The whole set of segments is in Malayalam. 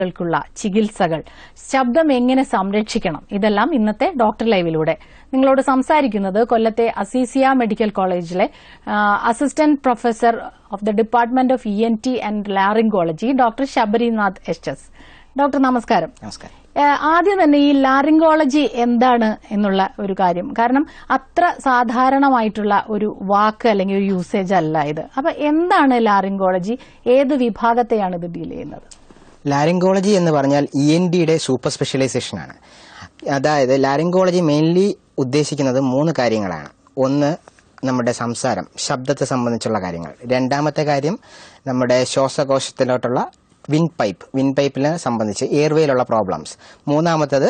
ൾക്കുള്ള ചികിത്സകൾ, ശബ്ദം എങ്ങനെ സംരക്ഷിക്കണം, ഇതെല്ലാം ഇന്നത്തെ ഡോക്ടർ ലൈവിലൂടെ നിങ്ങളോട് സംസാരിക്കുന്നത് കൊല്ലത്തെ അസീസിയ മെഡിക്കൽ കോളേജിലെ assistant professor of the department of ENT and laryngology doctor Sabarinath HS. Doctor നമസ്കാരം. ആദ്യം തന്നെ ഈ ലാറിംഗോളജി എന്താണ് എന്നുള്ള ഒരു കാര്യം, കാരണം അത്ര സാധാരണമായിട്ടുള്ള ഒരു വാക്ക് അല്ലെങ്കിൽ ഒരു യൂസേജ് അല്ല ഇത്. അപ്പൊ എന്താണ് ലാറിംഗോളജി, ഏത് വിഭാഗത്തെയാണ് ഇത് ഡീൽ ചെയ്യുന്നത്? ലാറിംഗോളജി എന്ന് പറഞ്ഞാൽ ENTയുടെ സൂപ്പർ സ്പെഷ്യലൈസേഷൻ ആണ്. അതായത് ലാറിംഗോളജി മെയിൻലി ഉദ്ദേശിക്കുന്നത് 3 കാര്യങ്ങളാണ്. ഒന്ന്, നമ്മുടെ സംസാരം, ശബ്ദത്തെ സംബന്ധിച്ചുള്ള കാര്യങ്ങൾ. രണ്ടാമത്തെ കാര്യം നമ്മുടെ ശ്വാസകോശത്തിലോട്ടുള്ള വിൻ പൈപ്പിനെ സംബന്ധിച്ച് എയർവേയിലുള്ള പ്രോബ്ലംസ്. മൂന്നാമത്തത്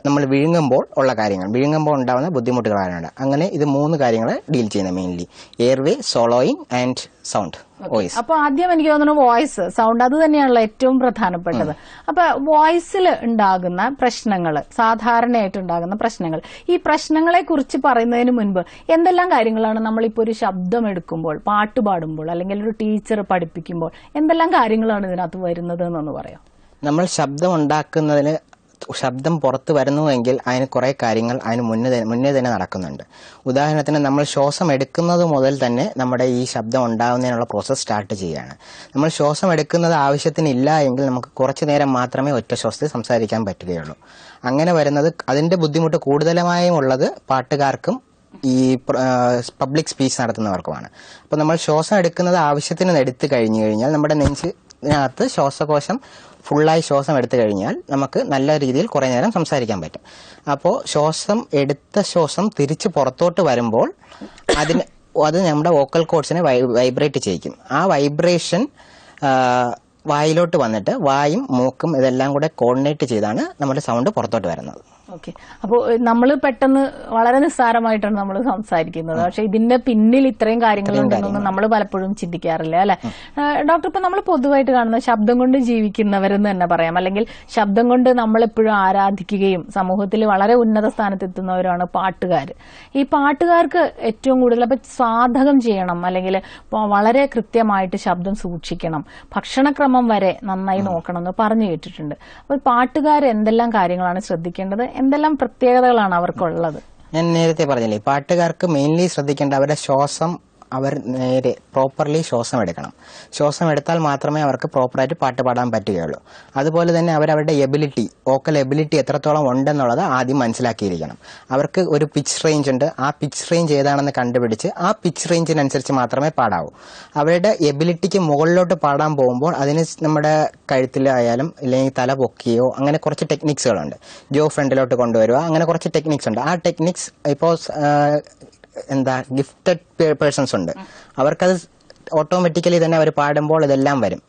നമ്മൾ വിഴുങ്ങുമ്പോൾ ഉള്ള കാര്യങ്ങൾ, വിഴുങ്ങുമ്പോൾ ഉണ്ടാകുന്ന ബുദ്ധിമുട്ടുകളാണ്. അങ്ങനെ ഇത് 3 കാര്യങ്ങൾ ഡീൽ ചെയ്യുന്നത് mainly: airway, സോളോയിങ് and sound, voice. അപ്പൊ ആദ്യം എനിക്ക് തോന്നുന്നു വോയിസ്, സൗണ്ട്, അത് തന്നെയാണല്ലോ ഏറ്റവും പ്രധാനപ്പെട്ടത്. അപ്പൊ വോയിസിൽ ഉണ്ടാകുന്ന പ്രശ്നങ്ങൾ, സാധാരണയായിട്ട് ഉണ്ടാകുന്ന പ്രശ്നങ്ങൾ, ഈ പ്രശ്നങ്ങളെ കുറിച്ച് പറയുന്നതിന് മുൻപ് എന്തെല്ലാം കാര്യങ്ങളാണ് നമ്മളിപ്പോ ഒരു ശബ്ദം എടുക്കുമ്പോൾ, പാട്ട് പാടുമ്പോൾ, അല്ലെങ്കിൽ ഒരു ടീച്ചർ പഠിപ്പിക്കുമ്പോൾ എന്തെല്ലാം കാര്യങ്ങളാണ് ഇതിനകത്ത് വരുന്നത് എന്നൊന്ന് പറയാം. നമ്മൾ ശബ്ദം ഉണ്ടാക്കുന്നതിന്, ശബ്ദം പുറത്തു വരുന്നുവെങ്കിൽ അതിന് കുറെ കാര്യങ്ങൾ അതിന് മുന്നേ തന്നെ നടക്കുന്നുണ്ട്. ഉദാഹരണത്തിന്, നമ്മൾ ശ്വാസം എടുക്കുന്നത് മുതൽ തന്നെ നമ്മുടെ ഈ ശബ്ദം ഉണ്ടാകുന്നതിനുള്ള പ്രോസസ്സ് സ്റ്റാർട്ട് ചെയ്യുകയാണ്. നമ്മൾ ശ്വാസം എടുക്കുന്നത് ആവശ്യത്തിനില്ല എങ്കിൽ നമുക്ക് കുറച്ചു നേരം മാത്രമേ ഒറ്റ ശ്വാസത്തിൽ സംസാരിക്കാൻ പറ്റുകയുള്ളൂ. അങ്ങനെ വരുന്നത്, അതിന്റെ ബുദ്ധിമുട്ട് കൂടുതലായും ഉള്ളത് പാട്ടുകാർക്കും ഈ പബ്ലിക് സ്പീച്ച് നടത്തുന്നവർക്കുമാണ്. അപ്പൊ നമ്മൾ ശ്വാസം എടുക്കുന്നത് ആവശ്യത്തിന് എടുത്തു കഴിഞ്ഞു കഴിഞ്ഞാൽ നമ്മുടെ നെഞ്ചിനകത്ത് ശ്വാസകോശം ഫുള്ളായി ശ്വാസം എടുത്തു കഴിഞ്ഞാൽ നമുക്ക് നല്ല രീതിയിൽ കുറേ നേരം സംസാരിക്കാൻ പറ്റും. അപ്പോൾ എടുത്ത ശ്വാസം തിരിച്ച് പുറത്തോട്ട് വരുമ്പോൾ അത് നമ്മുടെ വോക്കൽ കോഡ്സിനെ വൈബ്രേറ്റ് ചെയ്യിക്കും. ആ വൈബ്രേഷൻ വായിലോട്ട് വന്നിട്ട് വായും മൂക്കും ഇതെല്ലാം കൂടെ കോർഡിനേറ്റ് ചെയ്താണ് നമ്മുടെ സൗണ്ട് പുറത്തോട്ട് വരുന്നത്. ഓക്കെ. അപ്പോൾ നമ്മൾ പെട്ടെന്ന് വളരെ നിസ്സാരമായിട്ടാണ് നമ്മൾ സംസാരിക്കുന്നത്, പക്ഷെ ഇതിന്റെ പിന്നിൽ ഇത്രയും കാര്യങ്ങളുണ്ടെന്നൊന്നും നമ്മൾ പലപ്പോഴും ചിന്തിക്കാറില്ല, അല്ലെ ഡോക്ടർ? ഇപ്പൊ നമ്മൾ പൊതുവായിട്ട് കാണുന്ന ശബ്ദം കൊണ്ട് ജീവിക്കുന്നവരെന്ന് തന്നെ പറയാം, അല്ലെങ്കിൽ ശബ്ദം കൊണ്ട് നമ്മളെപ്പോഴും ആരാധിക്കുകയും സമൂഹത്തിൽ വളരെ ഉന്നത സ്ഥാനത്തെത്തുന്നവരാണ് പാട്ടുകാർ. ഈ പാട്ടുകാർക്ക് ഏറ്റവും കൂടുതൽ അപ്പൊ സാധകം ചെയ്യണം, അല്ലെങ്കിൽ വളരെ കൃത്യമായിട്ട് ശബ്ദം സൂക്ഷിക്കണം, ഭക്ഷണക്രമം വരെ നന്നായി നോക്കണം എന്ന് പറഞ്ഞു കേട്ടിട്ടുണ്ട്. അപ്പോൾ പാട്ടുകാർ എന്തെല്ലാം കാര്യങ്ങളാണ് ശ്രദ്ധിക്കേണ്ടത്, എന്തെല്ലാം പ്രത്യേകതകളാണ് അവർക്കുള്ളത്? ഞാൻ നേരത്തെ പറഞ്ഞില്ലേ, പാട്ടുകാർക്ക് മെയിൻലി ശ്രദ്ധിക്കേണ്ട അവരുടെ ശ്വാസം. അവർ നേരെ പ്രോപ്പർലി ശ്വാസം എടുക്കണം. ശ്വാസം എടുത്താൽ മാത്രമേ അവർക്ക് പ്രോപ്പറായിട്ട് പാട്ട് പാടാൻ പറ്റുകയുള്ളൂ. അതുപോലെ തന്നെ അവരവരുടെ വോക്കൽ എബിലിറ്റി എത്രത്തോളം ഉണ്ടെന്നുള്ളത് ആദ്യം മനസ്സിലാക്കിയിരിക്കണം. അവർക്ക് ഒരു പിച്ച് റേഞ്ച് ഉണ്ട്, ആ പിച്ച് റേഞ്ച് ഏതാണെന്ന് കണ്ടുപിടിച്ച് ആ പിച്ച് റേഞ്ചിനനുസരിച്ച് മാത്രമേ പാടാവൂ. അവരുടെ എബിലിറ്റിക്ക് മുകളിലോട്ട് പാടാൻ പോകുമ്പോൾ അതിന് നമ്മുടെ കഴുത്തിലായാലും അല്ലെങ്കിൽ തല പൊക്കിയോ അങ്ങനെ കുറച്ച് ടെക്നിക്സുകളുണ്ട്. ജോ ഫ്രണ്ടിലോട്ട് കൊണ്ടുവരിക, അങ്ങനെ കുറച്ച് ടെക്നിക്സ് ഉണ്ട്. ആ ടെക്നിക്സ് ഇപ്പോൾ ഗിഫ്റ്റഡ് പേഴ്സൺസ് ഉണ്ട്, അവർക്കത് ഓട്ടോമാറ്റിക്കലി തന്നെ അവർ പാടുമ്പോൾ ഇതെല്ലാം വരും.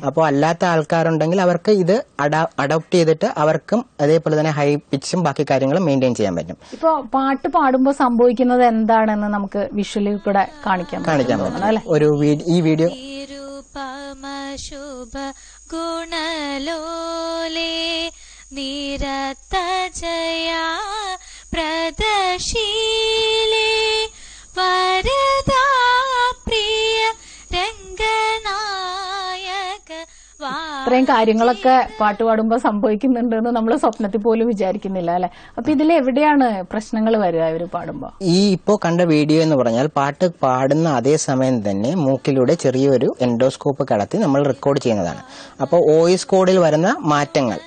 അപ്പോൾ അല്ലാത്ത ആൾക്കാരുണ്ടെങ്കിൽ അവർക്ക് ഇത് അഡോപ്റ്റ് ചെയ്തിട്ട് അവർക്കും അതേപോലെ തന്നെ ഹൈ പിച്ചും ബാക്കി കാര്യങ്ങളും മെയിൻറ്റെയിൻ ചെയ്യാൻ പറ്റും. ഇപ്പൊ പാട്ട് പാടുമ്പോൾ സംഭവിക്കുന്നത് എന്താണെന്ന് നമുക്ക് വിഷ്വലിൽ കൂടെ കാണിക്കാൻ പറ്റും. ഈ വീഡിയോ ഗുണലോലേ നിരതജയാ പ്രദശീലേ വരദാ പ്രിയ രംഗനായക. ഇത്രയും കാര്യങ്ങളൊക്കെ പാട്ട് പാടുമ്പോൾ സംഭവിക്കുന്നുണ്ടെന്ന് നമ്മൾ സ്വപ്നത്തിൽ പോലും വിചാരിക്കുന്നില്ല, അല്ലെ? അപ്പൊ ഇതിൽ എവിടെയാണ് പ്രശ്നങ്ങൾ വരിക ഇവര് പാടുമ്പോ? ഈ ഇപ്പോ കണ്ട വീഡിയോ എന്ന് പറഞ്ഞാൽ പാട്ട് പാടുന്ന അതേ സമയം തന്നെ മൂക്കിലൂടെ ചെറിയൊരു എൻഡോസ്കോപ്പ് കടത്തി നമ്മൾ റെക്കോർഡ് ചെയ്യുന്നതാണ്. അപ്പോൾ വോയിസ് കോഡിൽ വരുന്ന മാറ്റങ്ങൾ,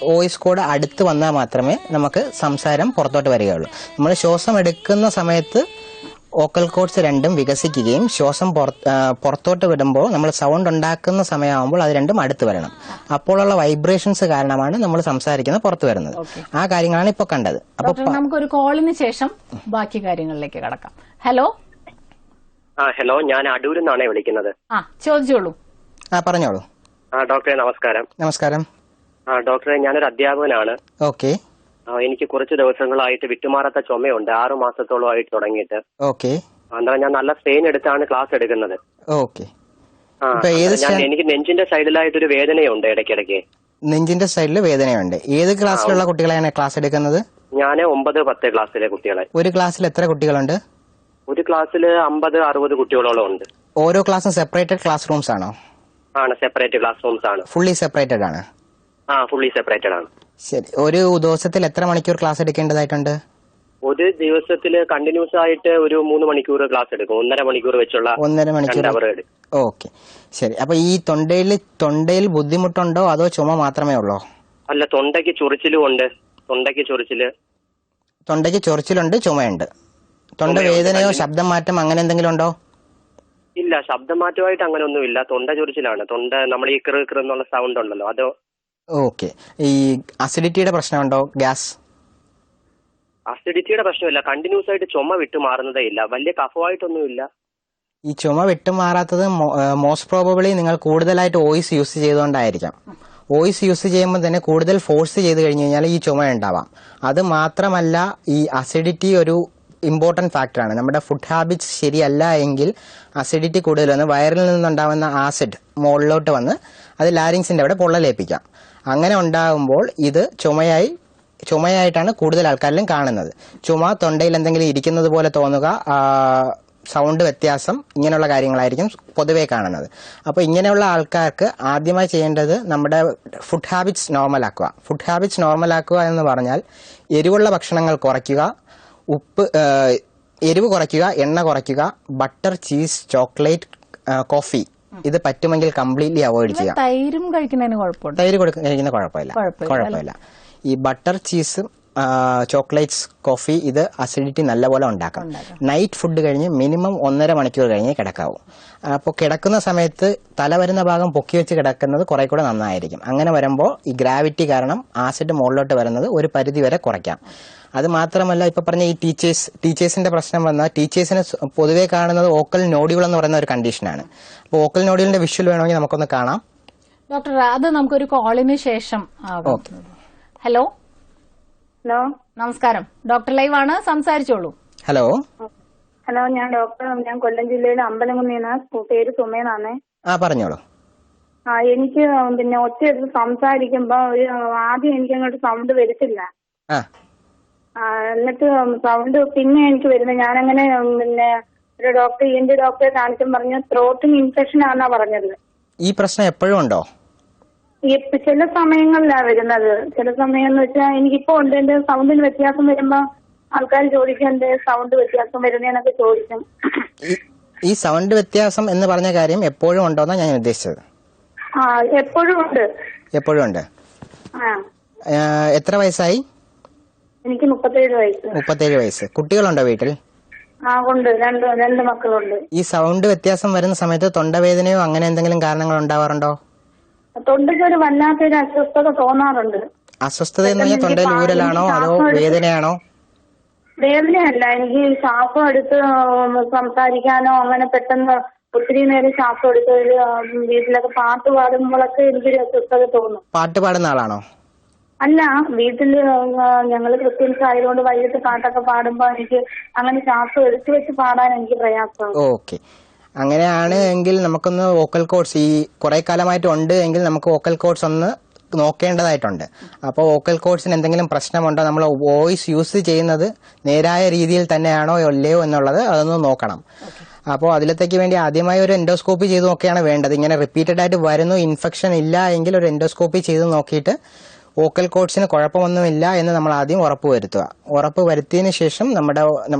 വോയിസ് കോഡ് അടുത്ത് വന്നാൽ മാത്രമേ നമുക്ക് സംസാരം പുറത്തോട്ട് വരികയുള്ളൂ. നമ്മൾ ശ്വാസം എടുക്കുന്ന സമയത്ത് വോക്കൽ കോഡ്സ് രണ്ടും വികസിക്കുകയും ശ്വാസം പുറത്തോട്ട് വിടുമ്പോൾ നമ്മൾ സൗണ്ട് ഉണ്ടാക്കുന്ന സമയമാകുമ്പോൾ അത് രണ്ടും അടുത്ത് വരണം. അപ്പോഴുള്ള വൈബ്രേഷൻസ് കാരണമാണ് നമ്മൾ സംസാരിക്കുന്നത് പുറത്തു വരുന്നത്. ആ കാര്യങ്ങളാണ് ഇപ്പൊ കണ്ടത്. അപ്പൊ നമുക്കൊരു കോളിന് ശേഷം ബാക്കി കാര്യങ്ങളിലേക്ക് കടക്കാം. ഹലോ. ഹലോ, ഞാൻ അടൂരിൽ നിന്നാണ് വിളിക്കുന്നത്. ചോദിച്ചോളൂ. പറഞ്ഞോളൂ. ഡോക്ടറെ നമസ്കാരം. നമസ്കാരം. ഡോക്ടറെ, ഞാനൊരു അധ്യാപകനാണ്. ഓക്കെ. എനിക്ക് കുറച്ച് ദിവസങ്ങളായിട്ട് വിട്ടുമാറാത്ത ചുമയുണ്ട്, 6 മാസത്തോളമായിട്ട് തുടങ്ങിയിട്ട്. ഓക്കെ. അന്നേരം ഞാൻ നല്ല സ്ട്രെയിൻ എടുത്താണ് ക്ലാസ് എടുക്കുന്നത്. ഓക്കെ. എനിക്ക് നെഞ്ചിന്റെ സൈഡിലായിട്ടൊരു വേദനയുണ്ട് ഇടയ്ക്കിടയ്ക്ക്. നെഞ്ചിന്റെ സൈഡിൽ വേദനയുണ്ട്. ഏത് ക്ലാസ്സിലുള്ള കുട്ടികളെയാണ് ക്ലാസ് എടുക്കുന്നത്? ഞാൻ 9, 10 ക്ലാസ്സിലെ കുട്ടികളെ. ഒരു ക്ലാസ്സിൽ എത്ര കുട്ടികളുണ്ട്? ഒരു ക്ലാസ്സിൽ 50-60 കുട്ടികളോളം ഉണ്ട്. ഓരോ ക്ലാസ്സും സെപ്പറേറ്റഡ് ക്ലാസ് റൂംസ് ആണോ? ആണ്, സെപ്പറേറ്റ് ക്ലാസ് റൂംസ് ആണ്. ഫുള്ളി സെപ്പറേറ്റഡ് ആണ്? ഫുള്ളി സെപ്പറേറ്റഡ് ആണ്. ശരി. ഒരു ദിവസത്തിൽ എത്ര മണിക്കൂർ ക്ലാസ് എടുക്കേണ്ടതായിട്ടുണ്ട്? ഒരു ദിവസത്തിൽ കണ്ടിന്യൂസ് ആയിട്ട് ഒരു 3 മണിക്കൂർ ക്ലാസ് എടുക്കും. 1.5 മണിക്കൂർ വെച്ചുള്ള 1.5 മണിക്കൂർ. ഓക്കെ, ശരി. അപ്പൊ ഈ തൊണ്ടയിൽ ബുദ്ധിമുട്ടുണ്ടോ അതോ ചുമ മാത്രമേ ഉള്ളോ? അല്ല, തൊണ്ടയ്ക്ക് ചൊറിച്ചിലും ഉണ്ട്. തൊണ്ടയ്ക്ക് ചൊറിച്ചിലുണ്ട്, ചുമയുണ്ട്. തൊണ്ട വേദനയോ ശബ്ദം മാറ്റം അങ്ങനെ എന്തെങ്കിലും ഉണ്ടോ? ഇല്ല, ശബ്ദമാറ്റമായിട്ട് അങ്ങനെ ഒന്നുമില്ല. തൊണ്ട ചൊറിച്ചിലാണ്. തൊണ്ട നമ്മൾ ഈ കൃ എന്നുള്ള സൗണ്ട് ഉണ്ടല്ലോ അതോ. ഓക്കെ. ഈ അസിഡിറ്റിയുടെ പ്രശ്നമുണ്ടോ? ഗ്യാസ്? അസിഡിറ്റിയുടെ പ്രശ്നമില്ല. കണ്ടിന്യൂസ് ആയിട്ട് ചുമ വിട്ടുമാറുന്നതേ ഇല്ല. വലിയ കഫമായിട്ടൊന്നുമില്ല. ഈ ചുമ വിട്ടുമാറാത്തത് മോസ്റ്റ് പ്രോബബിളി നിങ്ങൾ കൂടുതലായിട്ട് ഓയിസ് യൂസ് ചെയ്തുകൊണ്ടായിരിക്കാം. ഓയിസ് യൂസ് ചെയ്യുമ്പോൾ തന്നെ കൂടുതൽ ഫോഴ്സ് ചെയ്ത് കഴിഞ്ഞു കഴിഞ്ഞാൽ ഈ ചുമ ഉണ്ടാവാം. അത് മാത്രമല്ല, ഈ അസിഡിറ്റി ഒരു ഇമ്പോർട്ടന്റ് ഫാക്ടറാണ്. നമ്മുടെ ഫുഡ് ഹാബിറ്റ്സ് ശരിയല്ല എങ്കിൽ അസിഡിറ്റി കൂടുതൽ വന്ന് വയറിൽ നിന്നുണ്ടാവുന്ന ആസിഡ് മുകളിലോട്ട് വന്ന് അത് ലാരിങ്സിന്റെ അവിടെ പൊള്ളലേൽപ്പിക്കാം. അങ്ങനെ ഉണ്ടാകുമ്പോൾ ഇത് ചുമയായിട്ടാണ് കൂടുതൽ ആൾക്കാരിലും കാണുന്നത്. ചുമ, തൊണ്ടയിൽ എന്തെങ്കിലും ഇരിക്കുന്നത് പോലെ തോന്നുക, സൗണ്ട് വ്യത്യാസം, ഇങ്ങനെയുള്ള കാര്യങ്ങളായിരിക്കും പൊതുവേ കാണുന്നത്. അപ്പോൾ ഇങ്ങനെയുള്ള ആൾക്കാർക്ക് ആദ്യമായി ചെയ്യേണ്ടത് നമ്മുടെ ഫുഡ് ഹാബിറ്റ്സ് നോർമലാക്കുക. ഫുഡ് ഹാബിറ്റ്സ് നോർമലാക്കുക എന്ന് പറഞ്ഞാൽ എരിവുള്ള ഭക്ഷണങ്ങൾ കുറയ്ക്കുക, എരിവ് കുറയ്ക്കുക, എണ്ണ കുറയ്ക്കുക, ബട്ടർ, ചീസ്, ചോക്ലേറ്റ്, കോഫി ഇത് പറ്റുമെങ്കിൽ കംപ്ലീറ്റ്ലി അവോയ്ഡ് ചെയ്യാം. തൈരും കഴിക്കുന്നതിന് കുഴപ്പമില്ല. തൈര് കഴിക്കുന്ന കുഴപ്പമില്ല. ഈ ബട്ടർ, ചീസ്, ചോക്ലേറ്റ്സ്, കോഫി ഇത് അസിഡിറ്റി നല്ലപോലെ ഉണ്ടാക്കാം. നൈറ്റ് ഫുഡ് കഴിഞ്ഞ് മിനിമം 1.5 മണിക്കൂർ കഴിഞ്ഞ് കിടക്കാവൂ. അപ്പോൾ കിടക്കുന്ന സമയത്ത് തല വരുന്ന ഭാഗം പൊക്കി വെച്ച് കിടക്കുന്നത് കുറെ കൂടെ നന്നായിരിക്കും. അങ്ങനെ വരുമ്പോൾ ഈ ഗ്രാവിറ്റി കാരണം ആസിഡ് മുകളിലോട്ട് വരുന്നത് ഒരു പരിധി വരെ കുറയ്ക്കാം. അത് മാത്രമല്ല, ഇപ്പൊ പറഞ്ഞ ഈ ടീച്ചേഴ്സിന്റെ പ്രശ്നം വന്നാൽ ടീച്ചേഴ്സിന് പൊതുവേ കാണുന്നത് ഓക്കൽ നോഡ്യൂൾ എന്ന് പറയുന്ന ഒരു കണ്ടീഷനാണ്. അപ്പോൾ ഓക്കൽ നോഡ്യൂളിന്റെ വിഷ്വൽ വേണമെങ്കിൽ നമുക്കൊന്ന് കാണാം. ഡോക്ടർ, അത് നമുക്കൊരു കോളിന് ശേഷം. ഹലോ നമസ്കാരം, ഡോക്ടർ ലൈവ് ആണ്, സംസാരിച്ചോളൂ. ഹലോ, ഞാൻ കൊല്ലം ജില്ലയിലെ അമ്പലംകുന്നിന്ന്, പേര് സുമേനാണ്. പറഞ്ഞോളൂ. എനിക്ക് പിന്നെ ഒറ്റയെടുത്ത് സംസാരിക്കുമ്പോ ആദ്യം എനിക്ക് അങ്ങോട്ട് സൗണ്ട് വരത്തില്ല. എന്നിട്ട് സൗണ്ട് പിന്നെ എനിക്ക് വരുന്നത്. ഞാനങ്ങനെ പിന്നെ ഒരു ഡോക്ടറെ കാണിച്ചും പറഞ്ഞു ത്രോട്ടിന് ഇൻഫെക്ഷൻ ആണെന്നാ പറഞ്ഞത്. ഈ പ്രശ്നം എപ്പോഴും ഉണ്ടോ? ചില സമയങ്ങളിലാണ് വരുന്നത്. ചില സമയം എന്ന് വെച്ചാൽ എനിക്കിപ്പോ ഉണ്ട്, എന്റെ സൗണ്ടിന് വ്യത്യാസം വരുമ്പോ ആൾക്കാർ ചോദിക്കും എന്റെ സൗണ്ട് വ്യത്യാസം വരുന്നതെന്നൊക്കെ ചോദിക്കും. ഈ സൗണ്ട് വ്യത്യാസം എന്ന് പറഞ്ഞ കാര്യം എപ്പോഴും ഉണ്ടോന്നാ ഞാൻ ഉദ്ദേശിച്ചത്. എപ്പോഴും ഉണ്ട്. എപ്പോഴും ഉണ്ട്. എത്ര വയസ്സായി? എനിക്ക് 37 വയസ്സ്. 37 വയസ്സ്. കുട്ടികളുണ്ടോ വീട്ടിൽ? ഉണ്ട്, രണ്ട് മക്കളുണ്ട്. ഈ സൗണ്ട് വ്യത്യാസം വരുന്ന സമയത്ത് തൊണ്ടവേദനയോ അങ്ങനെ എന്തെങ്കിലും കാരണങ്ങൾ ഉണ്ടാവാറുണ്ടോ? തൊണ്ടയ്ക്ക് ഒരു വല്ലാത്തൊരു അസ്വസ്ഥത തോന്നാറുണ്ട്. അസ്വസ്ഥത എന്ന് പറഞ്ഞാൽ തൊണ്ടയിൽ ഊരലാണോ അതോ വേദനയാണോ? വേദനയല്ല, എനിക്ക് ശ്വാസം എടുത്ത് സംസാരിക്കാനോ അങ്ങനെ പെട്ടെന്ന് ഒത്തിരി നേരം ശ്വാസം എടുത്ത് വീട്ടിലൊക്കെ പാട്ട് പാടുമ്പോഴൊക്കെ എനിക്കൊരു അസ്വസ്ഥത തോന്നും. പാട്ട് പാടുന്ന ആളാണോ? അല്ല, വീട്ടില് ഞങ്ങള് ക്രിസ്ത്യൻസ് ആയതുകൊണ്ട് വൈകിട്ട് പാട്ടൊക്കെ പാടുമ്പോ എനിക്ക് അങ്ങനെ ശ്വാസം എടുത്തു വെച്ച് പാടാൻ എനിക്ക് പ്രയാസമാണ്. ഓക്കെ, അങ്ങനെയാണ് എങ്കിൽ നമുക്കൊന്ന് വോക്കൽ കോഡ്സ് ഈ കുറെ കാലമായിട്ട് ഉണ്ട് എങ്കിൽ നമുക്ക് വോക്കൽ കോഡ്സ് ഒന്ന് നോക്കേണ്ടതായിട്ടുണ്ട്. അപ്പോൾ വോക്കൽ കോഡ്സിന് എന്തെങ്കിലും പ്രശ്നമുണ്ടോ, നമ്മൾ വോയിസ് യൂസ് ചെയ്യുന്നത് നേരായ രീതിയിൽ തന്നെയാണോ അല്ലയോ എന്നുള്ളത് അതൊന്ന് നോക്കണം. അപ്പോൾ അതിലത്തേക്ക് വേണ്ടി ആദ്യമായി ഒരു എൻഡോസ്കോപ്പി ചെയ്ത് നോക്കുകയാണ് വേണ്ടത്. ഇങ്ങനെ റിപ്പീറ്റഡ് ആയിട്ട് വരുന്നു, ഇൻഫെക്ഷൻ ഇല്ല എങ്കിൽ ഒരു എൻഡോസ്കോപ്പി ചെയ്ത് നോക്കിയിട്ട് വോക്കൽ കോഡ്സിന് കുഴപ്പമൊന്നുമില്ല എന്ന് നമ്മൾ ആദ്യം ഉറപ്പ് വരുത്തിയതിന് ശേഷം നമ്മുടെ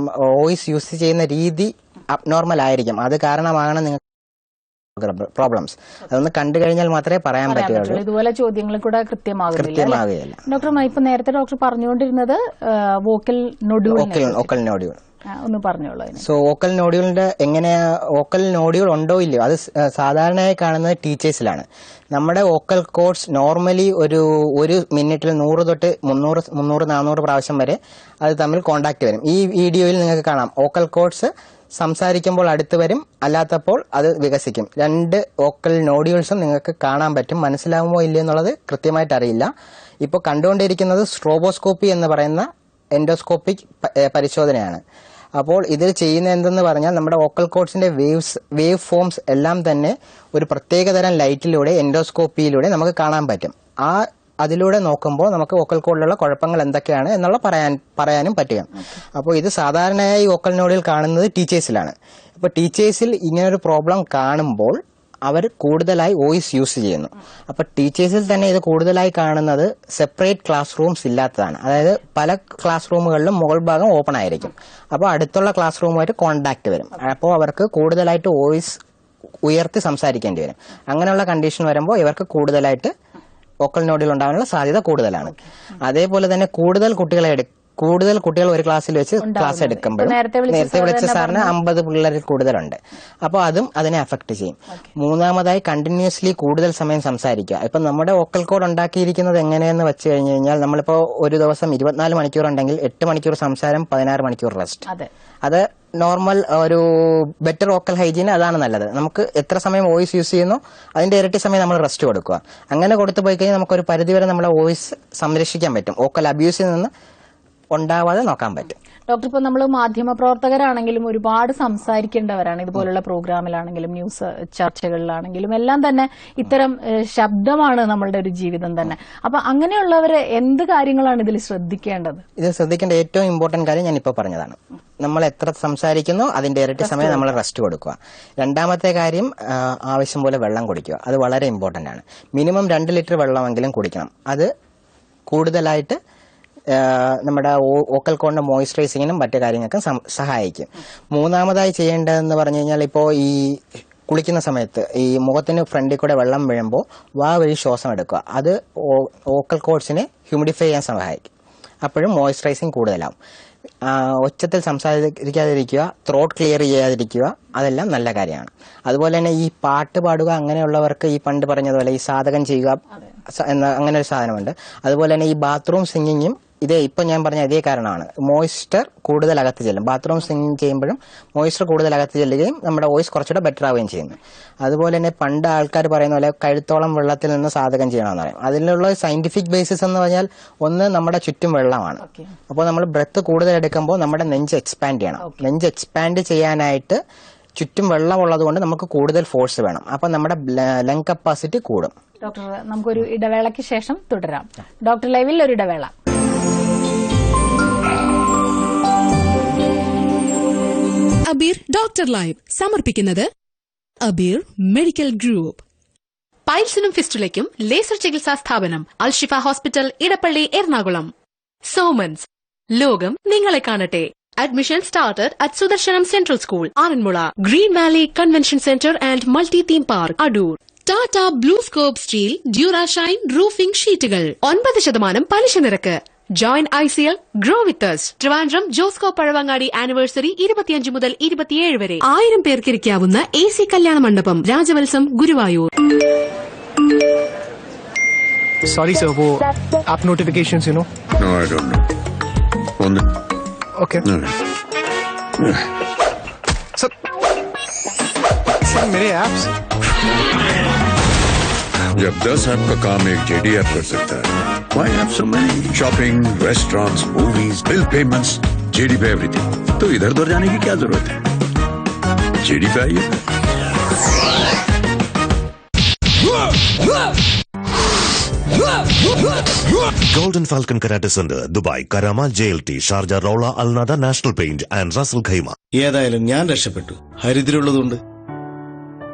വോയിസ് യൂസ് ചെയ്യുന്ന രീതി അബ്നോർമൽ ആയിരിക്കും. അത് കാരണമാണ് നിങ്ങൾക്ക് പ്രോബ്ലംസ്. അതൊന്ന് കണ്ടു കഴിഞ്ഞാൽ മാത്രമേ പറയാൻ പറ്റുള്ളൂ. ഇതുപോലെ ചോദ്യങ്ങൾ കൂടെ കൃത്യമാകുകയില്ല. ഡോക്ടർ, ഇപ്പൊ നേരത്തെ ഡോക്ടർ പറഞ്ഞുകൊണ്ടിരുന്നത് വോക്കൽ നോഡ്യൂൾ ഒന്ന് പറഞ്ഞോളൂ. സോ വോക്കൽ നോഡ്യൂളിന്റെ വോക്കൽ നോഡ്യൂൾ ഉണ്ടോ ഇല്ലയോ അത് സാധാരണയായി കാണുന്നത് ടീച്ചേഴ്സിലാണ്. നമ്മുടെ വോക്കൽ കോഡ്സ് നോർമലി ഒരു മിനിറ്റിൽ 100 തൊട്ട് 300-400 പ്രാവശ്യം വരെ അത് തമ്മിൽ കോണ്ടാക്ട് വരും. ഈ വീഡിയോയിൽ നിങ്ങൾക്ക് കാണാം വോക്കൽ കോഡ്സ് സംസാരിക്കുമ്പോൾ അടുത്ത് വരും, അല്ലാത്തപ്പോൾ അത് വികസിക്കും. 2 വോക്കൽ നോഡ്യൂൾസും നിങ്ങൾക്ക് കാണാൻ പറ്റും. മനസ്സിലാവുമോ ഇല്ലയോ എന്നുള്ളത് കൃത്യമായിട്ട് അറിയില്ല. ഇപ്പോൾ കണ്ടുകൊണ്ടിരിക്കുന്നത് സ്ട്രോബോസ്കോപ്പി എന്ന് പറയുന്ന എൻഡോസ്കോപ്പിക് പരിശോധനയാണ്. അപ്പോൾ ഇതിൽ ചെയ്യുന്ന എന്തെന്ന് പറഞ്ഞാൽ നമ്മുടെ വോക്കൽ കോഡ്സിന്റെ വേവ് ഫോംസ് എല്ലാം തന്നെ ഒരു പ്രത്യേകതരം ലൈറ്റിലൂടെ എൻഡോസ്കോപ്പിയിലൂടെ നമുക്ക് കാണാൻ പറ്റും. അതിലൂടെ നോക്കുമ്പോൾ നമുക്ക് വോക്കൽ കോഡിലുള്ള കുഴപ്പങ്ങൾ എന്തൊക്കെയാണ് എന്നുള്ള പറയാനും പറ്റുക. അപ്പോൾ ഇത് സാധാരണയായി വോക്കൽ നോഡിൽ കാണുന്നത് ടീച്ചേഴ്സിലാണ്. ഇപ്പോൾ ടീച്ചേഴ്സിൽ ഇങ്ങനൊരു പ്രോബ്ലം കാണുമ്പോൾ അവർ കൂടുതലായി വോയിസ് യൂസ് ചെയ്യുന്നു. അപ്പൊ ടീച്ചേഴ്സിൽ തന്നെ ഇത് കൂടുതലായി കാണുന്നത് സെപ്പറേറ്റ് ക്ലാസ് റൂംസ് ഇല്ലാത്തതാണ്. അതായത് പല ക്ലാസ് റൂമുകളിലും മുകൾ ഭാഗം ഓപ്പൺ ആയിരിക്കും. അപ്പോൾ അടുത്തുള്ള ക്ലാസ് റൂമുമായിട്ട് കോണ്ടാക്ട് വരും. അപ്പോൾ അവർക്ക് കൂടുതലായിട്ട് വോയിസ് ഉയർത്തി സംസാരിക്കേണ്ടി വരും. അങ്ങനെയുള്ള കണ്ടീഷൻ വരുമ്പോൾ ഇവർക്ക് കൂടുതലായിട്ട് വോക്കൽ നോഡുകൾ ഉണ്ടാകാനുള്ള സാധ്യത കൂടുതലാണ്. അതേപോലെ തന്നെ കൂടുതൽ കുട്ടികൾ ഒരു ക്ലാസ്സിൽ വെച്ച് ക്ലാസ് എടുക്കുമ്പോൾ നേരത്തെ വിളിച്ച സാറിന് 50 പിള്ളേരിൽ കൂടുതലുണ്ട്. അപ്പോൾ അതും അതിനെ അഫക്ട് ചെയ്യും. മൂന്നാമതായി കണ്ടിന്യൂസ്ലി കൂടുതൽ സമയം സംസാരിക്കുക. ഇപ്പൊ നമ്മുടെ വോക്കൽ കോഡ് ഉണ്ടാക്കിയിരിക്കുന്നത് എങ്ങനെയെന്ന് വെച്ച് കഴിഞ്ഞ് കഴിഞ്ഞാൽ നമ്മളിപ്പോ ഒരു ദിവസം 24 മണിക്കൂർ ഉണ്ടെങ്കിൽ 8 മണിക്കൂർ സംസാരം, 16 മണിക്കൂർ റെസ്റ്റ്. അത് നോർമൽ ഒരു ബെറ്റർ വോക്കൽ ഹൈജീൻ അതാണ് നല്ലത്. നമുക്ക് എത്ര സമയം വോയിസ് യൂസ് ചെയ്യുന്നു അതിന്റെ ഇരട്ടി സമയം നമ്മൾ റെസ്റ്റ് കൊടുക്കുക. അങ്ങനെ കൊടുത്തു പോയി കഴിഞ്ഞാൽ നമുക്കൊരു പരിധിവരെ നമ്മുടെ വോയിസ് സംരക്ഷിക്കാൻ പറ്റും. വോക്കൽ അബ്യൂസിൽ നിന്ന് ഉണ്ടാവാതെ നോക്കാൻ പറ്റും. ഡോക്ടർ, ഇപ്പോൾ നമ്മൾ മാധ്യമ പ്രവർത്തകരാണെങ്കിലും ഒരുപാട് സംസാരിക്കേണ്ടവരാണ്. ഇതുപോലുള്ള പ്രോഗ്രാമിലാണെങ്കിലും ന്യൂസ് ചർച്ചകളിലാണെങ്കിലും എല്ലാം തന്നെ ഇത്തരം ശബ്ദമാണ് നമ്മളുടെ ഒരു ജീവിതം തന്നെ. അപ്പൊ അങ്ങനെയുള്ളവര് എന്ത് കാര്യങ്ങളാണ് ഇതിൽ ശ്രദ്ധിക്കേണ്ടത്? ഇത് ശ്രദ്ധിക്കേണ്ട ഏറ്റവും ഇമ്പോർട്ടന്റ് കാര്യം ഞാൻ ഇപ്പോൾ പറഞ്ഞതാണ്. നമ്മൾ എത്ര സംസാരിക്കുന്നോ അതിന്റെ ഇരട്ടി സമയം നമ്മൾ റെസ്റ്റ് കൊടുക്കുക. രണ്ടാമത്തെ കാര്യം ആവശ്യം പോലെ വെള്ളം കുടിക്കുക. അത് വളരെ ഇമ്പോർട്ടന്റ് ആണ്. മിനിമം 2 ലിറ്റർ വെള്ളമെങ്കിലും കുടിക്കണം. അത് കൂടുതലായിട്ട് നമ്മുടെ വോക്കൽ കോഡിന്റെ മോയിസ്ചറൈസിങ്ങിനും മറ്റു കാര്യങ്ങൾക്കും സഹായിക്കും. മൂന്നാമതായി ചെയ്യേണ്ടതെന്ന് പറഞ്ഞു കഴിഞ്ഞാൽ ഇപ്പോൾ ഈ കുളിക്കുന്ന സമയത്ത് ഈ മുഖത്തിന് ഫ്രണ്ടിൽ കൂടെ വെള്ളം വീഴുമ്പോൾ വാ വഴി ശ്വാസം എടുക്കുക. അത് വോക്കൽ കോഡ്സിനെ ഹ്യൂമിഡിഫൈ ചെയ്യാൻ സഹായിക്കും. അപ്പോഴും മോയിസ്ചറൈസിങ് കൂടുതലാവും. ഒച്ചത്തിൽ സംസാരിക്കാതിരിക്കുക, ത്രോട്ട് ക്ലിയർ ചെയ്യാതിരിക്കുക, അതെല്ലാം നല്ല കാര്യമാണ്. അതുപോലെ തന്നെ ഈ പാട്ട് പാടുക അങ്ങനെയുള്ളവർക്ക് ഈ പണ്ട് പറഞ്ഞതുപോലെ ഈ സാധകം ചെയ്യുക എന്ന അങ്ങനെ ഒരു സാധനമുണ്ട്. അതുപോലെ തന്നെ ഈ ബാത്റൂം സിംഗിങ്ങും ഇപ്പൊ ഞാൻ പറഞ്ഞ ഇതേ കാരണമാണ്. മോയ്സ്ചർ കൂടുതൽ അകത്ത് ചെല്ലും. ബാത്റൂം സിംഗിങ് ചെയ്യുമ്പോഴും മോയ്സ്ചർ കൂടുതൽ അകത്ത് ചെല്ലുകയും നമ്മുടെ വോയിസ് കുറച്ചുകൂടെ ബെറ്റർ ആവുകയും ചെയ്യുന്നു. അതുപോലെ തന്നെ പണ്ട് ആൾക്കാർ പറയുന്ന പോലെ കഴുത്തോളം വെള്ളത്തിൽ നിന്ന് സാധകം ചെയ്യണമെന്ന് പറയും. അതിലുള്ള സയന്റിഫിക് ബേസിസ് എന്ന് പറഞ്ഞാൽ ഒന്ന് നമ്മുടെ ചുറ്റും വെള്ളമാണ്. അപ്പോൾ നമ്മൾ ബ്രെത്ത് കൂടുതൽ എടുക്കുമ്പോൾ നമ്മുടെ നെഞ്ച് എക്സ്പാൻഡ് ചെയ്യണം. നെഞ്ച് എക്സ്പാൻഡ് ചെയ്യാനായിട്ട് ചുറ്റും വെള്ളമുള്ളത് കൊണ്ട് നമുക്ക് കൂടുതൽ ഫോഴ്സ് വേണം. അപ്പൊ നമ്മുടെ ലങ് കപ്പാസിറ്റി കൂടും. ഡോക്ടർ, നമുക്കൊരു ഇടവേളയ്ക്ക് ശേഷം തുടരാം. ഡോക്ടർ ലൈവിൽ ഒരു ഇടവേള. അബീർ ഡോക്ടർ ലൈവ് സമർപ്പിക്കുന്നത് അബീർ മെഡിക്കൽ ഗ്രൂപ്പ്. പൈൽസിനും ഫിസ്റ്റുലയ്ക്കും ലേസർ ചികിത്സാ സ്ഥാപനം അൽഷിഫ ഹോസ്പിറ്റൽ, ഇടപ്പള്ളി, എറണാകുളം. സോമൻസ്, ലോകം നിങ്ങളെ കാണട്ടെ. Admission started at Sudarshanam Central School, Aranmula, Green Valley Convention Center and Multi-Theme Park, Adur. Tata Blue Scope Steel, Durashine Roofing ഷീറ്റുകൾ 9% പലിശ നിരക്ക്. Join ICL, Grow with us. Trivandrum Josco Paravangadi Anniversary 25 മുതൽ 27 വരെ. 1000 പേർക്ക് ഇരിക്കാവുന്ന AC കല്യാണ മണ്ഡപം, രാജവത്സം, ഗുരുവായൂർ. Sorry sir, वो app notifications you know? No, I don't know. On the Okay. Sir, मेरे apps. जब 10 ऐप का काम एक JD ऐप कर सकता है, why have so many? Shopping, restaurants, movies, bill payments, JD पे everything. तो इधर उधर जाने की क्या जरूरत है? JD पे आइए. Golden Falcon Karate Center, Dubai, Karama JLT, Sharjah, Rola, Al-Nada, National Paint and Russell Khaima. ഏതായാലും ഞാൻ രക്ഷപ്പെട്ടു. ഹരിദ്രയുള്ളതുകൊണ്ട്.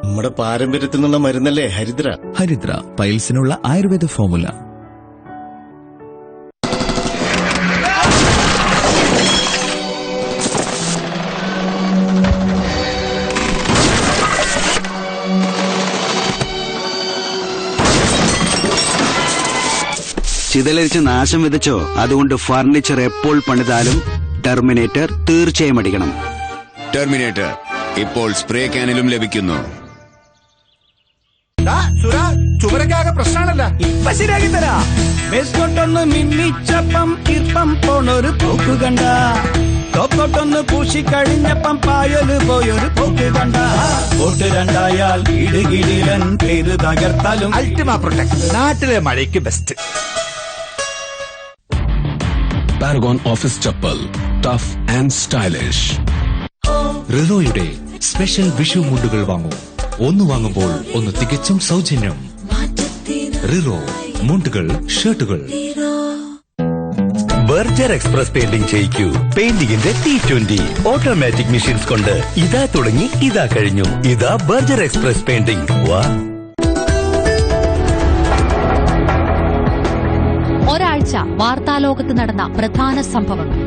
നമ്മുടെ പാരമ്പര്യത്തിൽ നിന്നുള്ള മരുന്നല്ലേ ഹരിദ്ര. ഹരിദ്ര പൈൽസിനുള്ള ആയുർവേദ ഫോർമുല. ചിതലരിച്ച് നാശം വിതച്ചോ? അതുകൊണ്ട് ഫർണിച്ചർ എപ്പോൾ പണിതാലും ടെർമിനേറ്റർ തീർച്ചയായും അടിക്കണം. ടെർമിനേറ്റർ ഇപ്പോൾ സ്പ്രേ ക്യാനിലും ലഭിക്കുന്നു. ചുമരക്കാകെ പ്രശ്നമാണല്ല, ഇപ്പൊ ശരിയാക്കി തരാ. ബെസ്കൊട്ടൊന്ന് മിന്നിച്ചപ്പം ഇപ്പം പോണൊരു പോക്ക് കണ്ട, തോക്കൊട്ടൊന്ന് പൂശിക്കഴിഞ്ഞപ്പം പായൊരു പോയൊരു പോക്ക് കണ്ട. വോട്ട് രണ്ടായാൽ ഇടുകിടിലൻ പേര് തകർത്താലും അൾട്ടിമ പ്രൊട്ടക്ട് നാട്ടിലെ മഴയ്ക്ക് best. Paragon office chappal, tough and stylish. റിലോയുടെ സ്പെഷ്യൽ വിഷു മുണ്ടുകൾ വാങ്ങൂ. ഒന്ന് വാങ്ങുമ്പോൾ ഒന്ന് തികച്ചും സൗജന്യം. റിലോ മുണ്ടുകൾ, ഷർട്ടുകൾ. ബർജർ എക്സ്പ്രസ് പെയിന്റിംഗ് ചെയ്യിക്കൂ. പെയിന്റിംഗിന്റെ T20 ഓട്ടോമാറ്റിക് മെഷീൻസ് കൊണ്ട് ഇതാ തുടങ്ങി ഇതാ കഴിഞ്ഞു. ഇതാ ബർജർ എക്സ്പ്രസ് പെയിന്റിംഗ്. വാ. ഒരാഴ്ച വാർത്താലോകത്ത് നടന്ന പ്രധാന സംഭവങ്ങൾ,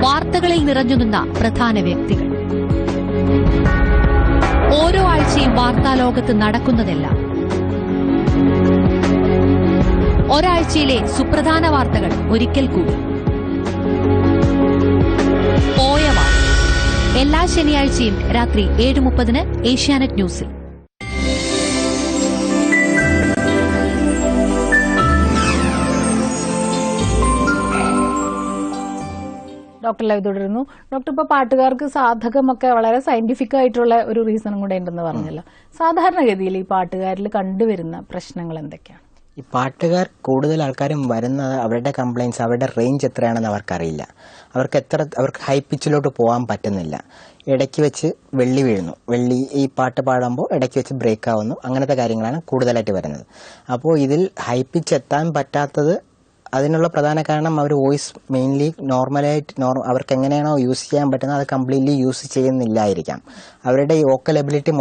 വാർത്തകളിൽ നിറഞ്ഞുനിന്ന പ്രധാന വ്യക്തികൾ, ഓരോ ആഴ്ചയും വാർത്താലോകത്ത് നടക്കുന്നതെല്ലാം, ഒരാഴ്ചയിലെ സുപ്രധാന വാർത്തകൾ ഒരിക്കൽ കൂടി. പോയ വാർത്ത എല്ലാ ശനിയാഴ്ചയും രാത്രി 7:30 ഏഷ്യാനെറ്റ് ന്യൂസിൽ. ഡോക്ടർ ലൈവ് തുടരുന്നു. ഡോക്ടർ, ഇപ്പോൾ പാട്ടുകാർക്ക് സാധകമൊക്കെ വളരെ സയന്റിഫിക് ആയിട്ടുള്ള ഒരു റീസണും കൂടെ ഉണ്ടെന്ന് പറഞ്ഞല്ലോ. സാധാരണഗതിയിൽ ഈ പാട്ടുകാരിൽ കണ്ടുവരുന്ന പ്രശ്നങ്ങൾ എന്തൊക്കെയാണ്? ഈ പാട്ടുകാർ കൂടുതൽ ആൾക്കാരും വരുന്നത് അവരുടെ കംപ്ലയിൻസ്, അവരുടെ റേഞ്ച് എത്രയാണെന്ന് അവർക്കറിയില്ല. അവർക്ക് ഹൈ പിച്ചിലോട്ട് പോകാൻ പറ്റുന്നില്ല. ഇടയ്ക്ക് വെച്ച് വെള്ളി വീഴുന്നു, ഈ പാട്ട് പാടുമ്പോൾ ഇടയ്ക്ക് വെച്ച് ബ്രേക്ക് ആവുന്നു. അങ്ങനത്തെ കാര്യങ്ങളാണ് കൂടുതലായിട്ട് വരുന്നത്. അപ്പോൾ ഇതിൽ ഹൈ പിച്ച് എത്താൻ പറ്റാത്തത് അതിനുള്ള പ്രധാന കാരണം അവർ വോയിസ് മെയിൻലി അവർക്ക് എങ്ങനെയാണോ യൂസ് ചെയ്യാൻ പറ്റുന്നത് അത് കംപ്ലീറ്റ്ലി യൂസ് ചെയ്യുന്നില്ലായിരിക്കാം. അവരുടെ ഈ വോക്കൽ എബിലിറ്റി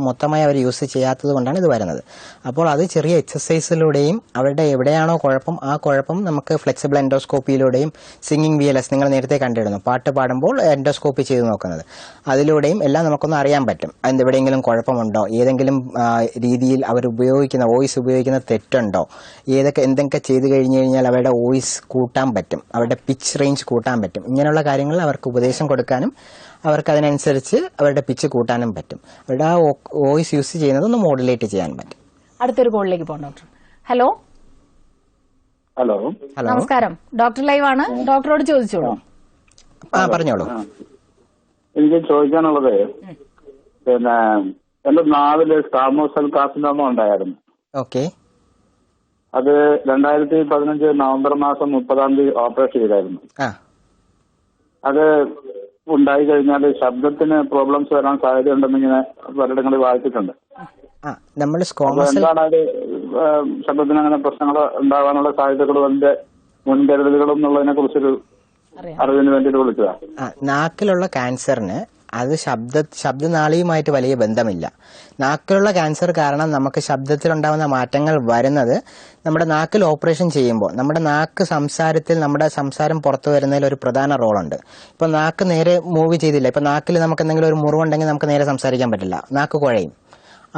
മൊത്തമായി അവർ യൂസ് ചെയ്യാത്തത് കൊണ്ടാണ് ഇത് വരുന്നത്. അപ്പോൾ അത് ചെറിയ എക്സസൈസിലൂടെയും അവരുടെ എവിടെയാണോ കുഴപ്പം ആ കുഴപ്പം നമുക്ക് ഫ്ലെക്സിബിൾ എൻഡോസ്കോപ്പിയിലൂടെയും സിംഗിങ് VLS നിങ്ങൾ നേരത്തെ കണ്ടിരുന്നു, പാട്ട് പാടുമ്പോൾ എൻഡോസ്കോപ്പി ചെയ്ത് നോക്കുന്നത്, അതിലൂടെയും എല്ലാം നമുക്കൊന്ന് അറിയാൻ പറ്റും. എവിടെയെങ്കിലും കുഴപ്പമുണ്ടോ, ഏതെങ്കിലും രീതിയിൽ അവർ വോയിസ് ഉപയോഗിക്കുന്ന തെറ്റുണ്ടോ, എന്തൊക്കെ ചെയ്ത് കഴിഞ്ഞു കഴിഞ്ഞാൽ അവരുടെ വോയിസ് കൂട്ടാൻ പറ്റും, അവരുടെ പിച്ച് റേഞ്ച് കൂട്ടാൻ പറ്റും. ഇങ്ങനെയുള്ള കാര്യങ്ങളിൽ അവർക്ക് ഉപദേശം കൊടുക്കാനും അവർക്ക് അതിനനുസരിച്ച് അവരുടെ പിച്ച് കൂട്ടാനും പറ്റും. അവരുടെ ആ വോയിസ് യൂസ് ചെയ്യുന്നത് ഒന്ന് മോഡുലേറ്റ് ചെയ്യാൻ പറ്റും. അടുത്തൊരു കോളിലേക്ക് പോകാം ഡോക്ടർ. ഹലോ. ഹലോ. നമസ്കാരം. ഡോക്ടർ ലൈവ് ആണ്, ഡോക്ടറോട് ചോദിച്ചോളൂ. പറഞ്ഞോളൂ. എനിക്ക് ചോദിക്കാനുള്ളത്, പിന്നെ എന്റെ നാവില് സ്കാമോസെൽ കാർസിനോമ ഉണ്ടായിരുന്നു. ഓക്കെ. അത് 2015 നവംബർ മാസം 30 ഓപ്പറേഷൻ ചെയ്തായിരുന്നു. അത് ഉണ്ടായി കഴിഞ്ഞാൽ ശബ്ദത്തിന് പ്രോബ്ലംസ് വരാൻ സാധ്യതയുണ്ടെന്ന് ഇങ്ങനെ പലയിടങ്ങളിൽ വായിച്ചിട്ടുണ്ട്. എന്താണ് അത് ശബ്ദത്തിന് അങ്ങനെ പ്രശ്നങ്ങൾ ഉണ്ടാകാനുള്ള സാധ്യതകളും അതിന്റെ മുൻകരുതലുകളും എന്നുള്ളതിനെ കുറിച്ചൊരു അറിവിന് വേണ്ടിയിട്ട് വിളിച്ചതാ. നാക്കിലുള്ള ക്യാൻസറിന് അത് ശബ്ദനാളിയുമായിട്ട് വലിയ ബന്ധമില്ല. നാക്കിലുള്ള ക്യാൻസർ കാരണം നമുക്ക് ശബ്ദത്തിലുണ്ടാകുന്ന മാറ്റങ്ങൾ വരുന്നത് നമ്മുടെ നാക്കിൽ ഓപ്പറേഷൻ ചെയ്യുമ്പോൾ നമ്മുടെ നാക്ക് നമ്മുടെ സംസാരം പുറത്തു വരുന്നതിൽ ഒരു പ്രധാന റോളുണ്ട്. ഇപ്പൊ നാക്ക് നേരെ മൂവ് ചെയ്തില്ല, ഇപ്പൊ നാക്കിൽ നമുക്ക് എന്തെങ്കിലും ഒരു മുറിവുണ്ടെങ്കിൽ നമുക്ക് നേരെ സംസാരിക്കാൻ പറ്റില്ല, നാക്ക് കുഴയും.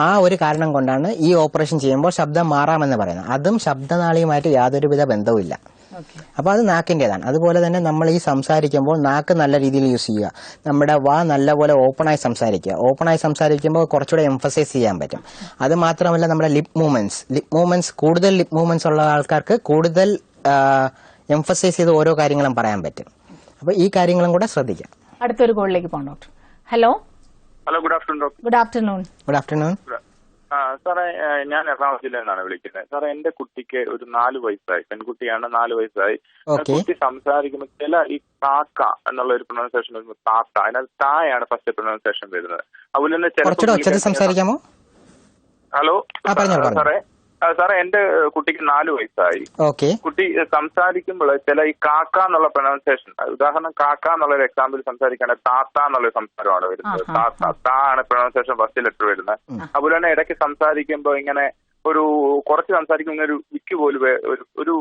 ആ ഒരു കാരണം കൊണ്ടാണ് ഈ ഓപ്പറേഷൻ ചെയ്യുമ്പോൾ ശബ്ദം മാറാമെന്ന് പറയുന്നത്. അതും ശബ്ദനാളിയുമായിട്ട് യാതൊരുവിധ ബന്ധവുമില്ല. അപ്പൊ അത് നാക്കിൻ്റെതാണ്. അതുപോലെ തന്നെ നമ്മൾ ഈ സംസാരിക്കുമ്പോൾ നാക്ക് നല്ല രീതിയിൽ യൂസ് ചെയ്യുക, നമ്മുടെ വാ നല്ലപോലെ ഓപ്പണായി സംസാരിക്കുക. ഓപ്പണായി സംസാരിക്കുമ്പോൾ കുറച്ചുകൂടെ എംഫസൈസ് ചെയ്യാൻ പറ്റും. അത് മാത്രമല്ല നമ്മുടെ ലിപ് മൂവ്മെന്റ്സ് കൂടുതൽ ലിപ് മൂവ്മെന്റ്സ് ഉള്ള ആൾക്കാർക്ക് കൂടുതൽ എംഫസൈസ് ചെയ്ത് ഓരോ കാര്യങ്ങളും പറയാൻ പറ്റും. അപ്പൊ ഈ കാര്യങ്ങളും കൂടെ ശ്രദ്ധിക്കാം. അടുത്തൊരു കോളിലേക്ക് പോകാം doctor. Hello. Hello, good afternoon doctor. Good afternoon. Good afternoon. സാറേ, ഞാൻ എറണാകുളം ജില്ലയിൽ നിന്നാണ് വിളിക്കുന്നത്. സാറേ, എന്റെ കുട്ടിക്ക് ഒരു 4 വയസ്സായി, പെൺകുട്ടിയാണ്, 4 വയസ്സായി. കുട്ടി സംസാരിക്കുമ്പോൾ ചില ഈ കാക്ക എന്നുള്ള ഒരു പ്രൊനൗൺസിയേഷൻ വരുമ്പോൾ കാക്ക, അതിനകത്ത് തായാണ് ഫസ്റ്റ് പ്രൊനൗൺസിയേഷൻ വരുന്നത്. അതുപോലെ തന്നെ സംസാരിക്കാമോ? ഹലോ സാറേ, എന്റെ കുട്ടിക്ക് 4 വയസ്സായി. കുട്ടി സംസാരിക്കുമ്പോൾ ചില ഈ കാക്ക എന്നുള്ള പ്രൊനൗൺസിയേഷൻ, ഉദാഹരണം കാക്ക എന്നുള്ള ഒരു എക്സാമ്പിൾ സംസാരിക്കുകയാണെങ്കിൽ താത്ത എന്നുള്ള സംസാരമാണ് വരുന്നത്. താ ആണ് പ്രൊനൗൺസിയേഷൻ ഫസ്റ്റ് ലെറ്റർ വരുന്നത്. അതുപോലെ തന്നെ ഇടയ്ക്ക് സംസാരിക്കുമ്പോൾ ഇങ്ങനെ കുറച്ച് സംസാരിക്കുമ്പോൾ ഒരു വിക്ക് പോലും ഒരു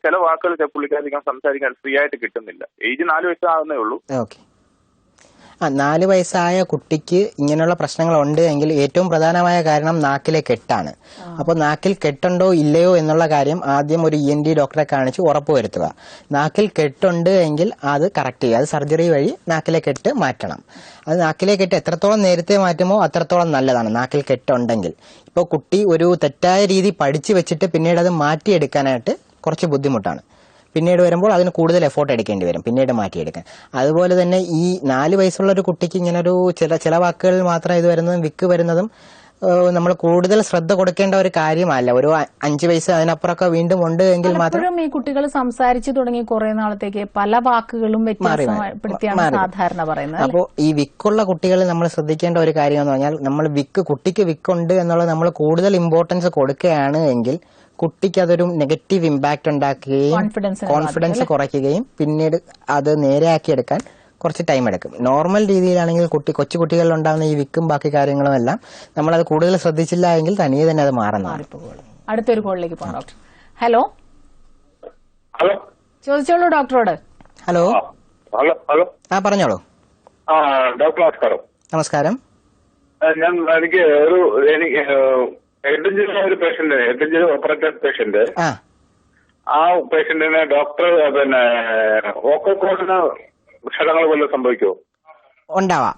ചില വാക്കുകൾ പുള്ളിക്കാരിക്കാൻ സംസാരിക്കാൻ ഫ്രീ ആയിട്ട് കിട്ടുന്നില്ല. ഏജ് 4 വയസ്സാകുന്നേ ഉള്ളൂ. 4 വയസ്സായ കുട്ടിക്ക് ഇങ്ങനെയുള്ള പ്രശ്നങ്ങൾ ഉണ്ട് എങ്കിൽ ഏറ്റവും പ്രധാനമായ കാരണം നാക്കിലെ കെട്ടാണ്. അപ്പോൾ നാക്കിൽ കെട്ടുണ്ടോ ഇല്ലയോ എന്നുള്ള കാര്യം ആദ്യം ഒരു ENT ഡോക്ടറെ കാണിച്ച് ഉറപ്പുവരുത്തുക. നാക്കിൽ കെട്ടുണ്ട് എങ്കിൽ അത് കറക്റ്റ് ചെയ്യുക, അത് സർജറി വഴി നാക്കിലെ കെട്ട് മാറ്റണം. അത് നാക്കിലെ കെട്ട് എത്രത്തോളം നേരത്തെ മാറ്റുമോ അത്രത്തോളം നല്ലതാണ് നാക്കിൽ കെട്ടുണ്ടെങ്കിൽ. ഇപ്പോൾ കുട്ടി ഒരു തെറ്റായ രീതി പഠിച്ചു വെച്ചിട്ട് പിന്നീട് അത് മാറ്റിയെടുക്കാനായിട്ട് കുറച്ച് ബുദ്ധിമുട്ടാണ്. പിന്നീട് വരുമ്പോൾ അതിന് കൂടുതൽ എഫോർട്ട് എടുക്കേണ്ടി വരും പിന്നീട് മാറ്റിയെടുക്കാൻ. അതുപോലെ തന്നെ ഈ 4 വയസ്സുള്ള ഒരു കുട്ടിക്ക് ഇങ്ങനെ ഒരു ചില വാക്കുകളിൽ മാത്രം ഇത് വരുന്നതും വിക്ക് വരുന്നതും നമ്മൾ കൂടുതൽ ശ്രദ്ധ കൊടുക്കേണ്ട ഒരു കാര്യമല്ല. ഒരു 5 വയസ്സ് അതിനപ്പുറമൊക്കെ വീണ്ടും ഉണ്ട് എങ്കിൽ മാത്രം. ഈ കുട്ടികൾ സംസാരിച്ചു തുടങ്ങി കുറെ നാളത്തേക്ക് പല വാക്കുകളും വ്യത്യാസപ്പെടുത്തിയാണ് സാധാരണ പറയുന്നത്. അപ്പോൾ ഈ വിക്കുള്ള കുട്ടികളിൽ നമ്മൾ ശ്രദ്ധിക്കേണ്ട ഒരു കാര്യം എന്ന് പറഞ്ഞാൽ, നമ്മൾ കുട്ടിക്ക് വിക്കുണ്ട് എന്നുള്ളത് നമ്മൾ കൂടുതൽ ഇമ്പോർട്ടൻസ് കൊടുക്കുകയാണ് എങ്കിൽ കുട്ടിക്ക് അതൊരു നെഗറ്റീവ് ഇമ്പാക്ട് ഉണ്ടാക്കുകയും കോൺഫിഡൻസ് കുറയ്ക്കുകയും പിന്നീട് അത് നേരെയാക്കിയെടുക്കാൻ കുറച്ച് ടൈം എടുക്കും. നോർമൽ രീതിയിലാണെങ്കിൽ കൊച്ചു കുട്ടികളിൽ ഉണ്ടാകുന്ന ഈ വിക്കും ബാക്കി കാര്യങ്ങളും എല്ലാം നമ്മളത് കൂടുതൽ ശ്രദ്ധിച്ചില്ല എങ്കിൽ തനിയെ തന്നെ അത് മാറുന്നതാണ്. അടുത്തൊരു കോളിലേക്ക് പോകാം ഡോക്ടർ. ഹലോ ചോദിച്ചോളൂ ഡോക്ടറോട്. ഹലോ ഹലോ പറഞ്ഞോളൂ. ഡോക്ടർ നമസ്കാരം. നമസ്കാരം. എനിക്ക് ഹെഡ് ഇഞ്ചുറി ഒരു patient, head injury operated patient. ആ പേഷ്യന്റിന് ഡോക്ടർ പിന്നെ വോക്കൽ കോഡിന് ക്ഷതങ്ങൾ വല്ലതും സംഭവിക്കുമോ? ഉണ്ടാവാം.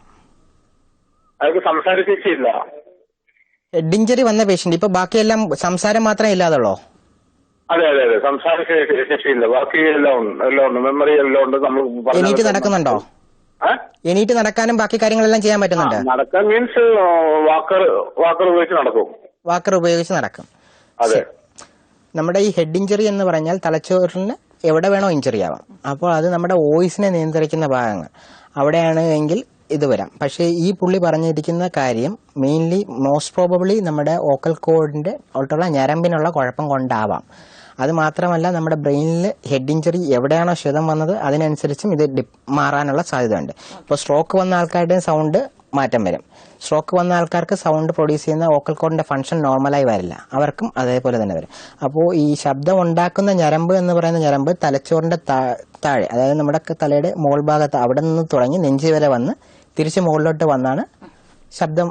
അതൊക്കെ സംസാരശേഷിയില്ല. ഹെഡ് ഇഞ്ചുറി വന്ന പേഷ്യന്റ് ഇപ്പൊ ബാക്കിയെല്ലാം സംസാരം മാത്രമേ ഇല്ലാതുള്ളൂ? അതെ, സംസാരശേഷിയില്ല, ബാക്കി എല്ലാം ഉണ്ട്, മെമ്മറി എല്ലാം ഉണ്ട്. നമ്മൾ എണീറ്റ് നടക്കുന്നുണ്ടോ? എണീറ്റ് നടക്കാനും ബാക്കി കാര്യങ്ങളെല്ലാം ചെയ്യാൻ പറ്റുന്നുണ്ട്? നടക്കാൻ മീൻസ് വാക്കർ ഉപയോഗിച്ച് നടക്കും. വാക്കർ ഉപയോഗിച്ച് നടക്കും. അതെ. നമ്മുടെ ഈ ഹെഡ് ഇഞ്ചുറി എന്ന് പറഞ്ഞാൽ തലച്ചോറിന് എവിടെ വേണോ ഇഞ്ചുറി ആവാം. അപ്പോൾ അത് നമ്മുടെ വോയിസിനെ നിയന്ത്രിക്കുന്ന ഭാഗങ്ങൾ അവിടെയാണ് എങ്കിൽ ഇത് വരാം. പക്ഷേ ഈ പുള്ളി പറഞ്ഞിരിക്കുന്ന കാര്യം മെയിൻലി മോസ്റ്റ് പ്രോബബ്ലി നമ്മുടെ വോക്കൽ കോഡിന്റെ അടുത്തുള്ള ഞരമ്പിനുള്ള കുഴപ്പം കൊണ്ടാവാം. അത് മാത്രമല്ല നമ്മുടെ ബ്രെയിനിൽ ഹെഡ് ഇഞ്ചുറി എവിടെയാണോ ക്ഷതം വന്നത് അതിനനുസരിച്ചും ഇത് മാറാനുള്ള സാധ്യതയുണ്ട്. ഇപ്പോൾ സ്ട്രോക്ക് വന്ന ആൾക്കാരുടെ സൗണ്ട് മാറ്റം വരും. സ്ട്രോക്ക് വന്ന ആൾക്കാർക്ക് സൗണ്ട് പ്രൊഡ്യൂസ് ചെയ്യുന്ന വോക്കൽ കോഡിന്റെ ഫംഗ്ഷൻ നോർമലായി വരില്ല, അവർക്കും അതേപോലെ തന്നെ വരും. അപ്പോൾ ഈ ശബ്ദം ഉണ്ടാക്കുന്ന ഞരമ്പ് എന്ന് പറയുന്ന ഞരമ്പ് തലച്ചോറിന്റെ താഴെ, അതായത് നമ്മുടെ തലയുടെ മുകൾ ഭാഗത്ത് അവിടെ നിന്ന് തുടങ്ങി നെഞ്ച് വരെ വന്ന് തിരിച്ച് മുകളിലോട്ട് വന്നാണ് ശബ്ദം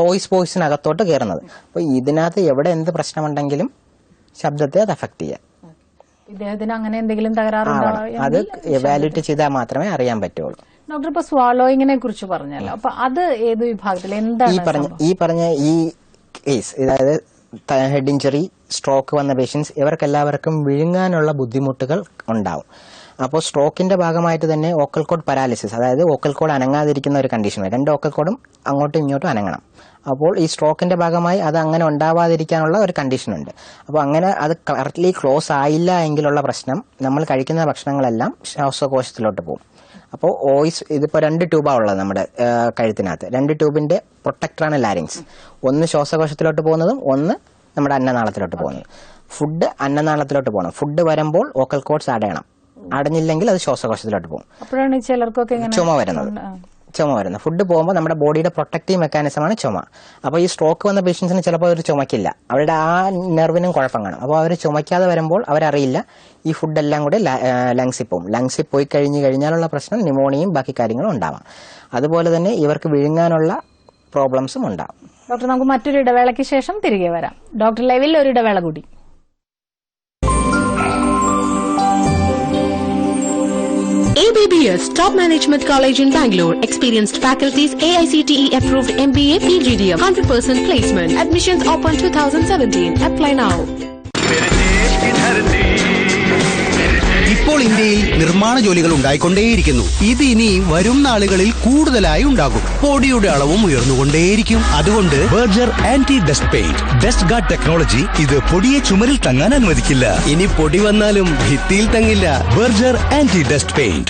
വോയിസിനകത്തോട്ട് കയറുന്നത്. അപ്പോൾ ഇതിനകത്ത് എവിടെ എന്ത് പ്രശ്നമുണ്ടെങ്കിലും ശബ്ദത്തെ അത് അഫക്ട് ചെയ്യാം. ഇദ്ദേഹത്തിന് അങ്ങനെ എന്തെങ്കിലും തകരാറുണ്ടോ? അത് എവാലുവേറ്റ് ചെയ്താൽ മാത്രമേ അറിയാൻ പറ്റുള്ളൂ. ഡോക്ടർ ഇപ്പൊ സ്വാലോയിങ്ങിനെ കുറിച്ച് പറഞ്ഞല്ലോ, അപ്പൊ അത് ഏത് വിഭാഗത്തിൽ എന്താണ് ഈ പറഞ്ഞ ഈ കേസ്, അതായത് ഹെഡ് ഇഞ്ചുറി, സ്ട്രോക്ക് വന്ന പേഷ്യൻസ് ഇവർക്കെല്ലാവർക്കും വിഴുങ്ങാനുള്ള ബുദ്ധിമുട്ടുകൾ ഉണ്ടാവും. അപ്പോൾ സ്ട്രോക്കിന്റെ ഭാഗമായിട്ട് തന്നെ വോക്കൽ കോഡ് പാരാലിസിസ്, അതായത് വോക്കൽ കോഡ് അനങ്ങാതിരിക്കുന്ന ഒരു കണ്ടീഷൻ വരും. രണ്ട് വോക്കൽ കോഡും അങ്ങോട്ടും ഇങ്ങോട്ടും അനങ്ങണം. അപ്പോൾ ഈ സ്ട്രോക്കിന്റെ ഭാഗമായി അത് അങ്ങനെ ഉണ്ടാവാതിരിക്കാനുള്ള ഒരു കണ്ടീഷൻ ഉണ്ട്. അപ്പോൾ അങ്ങനെ അത് കറക്റ്റ്ലി ക്ലോസ് ആയില്ല എങ്കിലുള്ള പ്രശ്നം നമ്മൾ കഴിക്കുന്ന ഭക്ഷണങ്ങളെല്ലാം ശ്വാസകോശത്തിലോട്ട് പോകും. അപ്പോൾ വോയിസ് ഇതിപ്പോൾ 2 ട്യൂബാണ് ഉള്ളത് നമ്മുടെ കഴുത്തിനകത്ത്. 2 ട്യൂബിന്റെ പ്രൊട്ടക്ടറാണ് ലാരിങ്സ്. ഒന്ന് ശ്വാസകോശത്തിലോട്ട് പോകുന്നതും ഒന്ന് നമ്മുടെ അന്നനാളത്തിലോട്ട് പോകുന്നത്. ഫുഡ് അന്നനാളത്തിലോട്ട് പോകണം. ഫുഡ് വരുമ്പോൾ വോക്കൽ കോഡ്സ് അടയണം. അടഞ്ഞില്ലെങ്കിൽ അത് ശ്വാസകോശത്തിലോട്ട് പോകും. അപ്പോഴാണ് ചിലർക്കൊക്കെ ചുമ വരുന്നത്. ഫുഡ് പോകുമ്പോൾ നമ്മുടെ ബോഡിയുടെ പ്രൊട്ടക്റ്റീവ് മെക്കാനിസമാണ് ചുമ. അപ്പോൾ ഈ സ്ട്രോക്ക് വന്ന പേഷ്യൻസിന് ചിലപ്പോൾ അവർ ചുമക്കില്ല, അവരുടെ ആ നെർവിനും കുഴപ്പം കാണും. അപ്പോൾ അവർ ചുമക്കാതെ വരുമ്പോൾ അവരറിയില്ല ഈ ഫുഡെല്ലാം കൂടെ ലങ്സിൽ പോകും. ലങ്സിൽ പോയി കഴിഞ്ഞാലുള്ള പ്രശ്നം ന്യൂമോണിയയും ബാക്കി കാര്യങ്ങളും ഉണ്ടാവാം. അതുപോലെ തന്നെ ഇവർക്ക് വിഴുങ്ങാനുള്ള പ്രോബ്ലംസും ഉണ്ടാവും. ഡോക്ടർ, നമുക്ക് മറ്റൊരു ഇടവേളയ്ക്ക് ശേഷം തിരികെ വരാം. ഡോക്ടർ ലൈവിൽ ഒരു ഇടവേള കൂടി. ABBS Top Management College in Bangalore. Experienced faculties, AICTE approved MBA, PGDM, 100% placement. Admissions open 2017. Apply now. ഇപ്പോൾ ഇന്ത്യയിൽ നിർമ്മാണ ജോലികൾ ഉണ്ടായിക്കൊണ്ടേയിരിക്കുന്നു. ഇത് ഇനി വരും നാളുകളിൽ കൂടുതലായി ഉണ്ടാകും. പൊടിയുടെ അളവും ഉയർന്നുകൊണ്ടേയിരിക്കും. അതുകൊണ്ട് Berger anti dust paint, dust guard technology ഇത് പൊടിയെ ചുമരിൽ തങ്ങാൻ അനുവദിക്കില്ല. ഇനി പൊടി വന്നാലും ഭിത്തിയിൽ തങ്ങില്ല. Berger anti dust paint.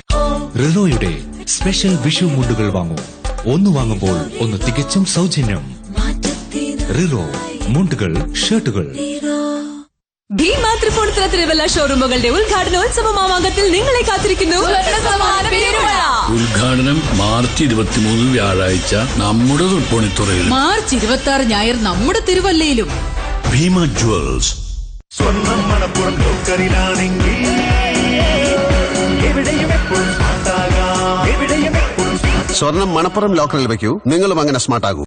റിനോയുടെ സ്പെഷ്യൽ വിഷു മുണ്ടുകൾ വാങ്ങൂ. ഒന്ന് വാങ്ങുമ്പോൾ ഒന്ന് തികച്ചും സൗജന്യം. റിനോ മുണ്ടുകൾ, ഷർട്ടുകൾ. ഭീമാ തൃപ്പൂണിത്തുറ തിരുവല്ല ഷോറൂമുകളുടെ ഉദ്ഘാടനോത്സവ മാമാങ്കത്തിൽ നിങ്ങളെ കാത്തിരിക്കുന്നു. ഉദ്ഘാടനം മാർച്ച് 23 വ്യാഴാഴ്ച നമ്മുടെ തൃപ്പൂണിത്തുറയിൽ, മാർച്ച് 26 ഞായർ നമ്മുടെ തിരുവല്ലയിലും. ഭീമ ജ്വൽസ്. സ്വർണ്ണം മണപ്പുറം ലോക്കറിലാണെങ്കിൽ എവിടെയും എപ്പോഴും എവിടെയും എപ്പോഴും. സ്വർണ്ണം മണപ്പുറം ലോക്കറിൽ വെക്കൂ, നിങ്ങളും അങ്ങനെ സ്മാർട്ട് ആകൂ.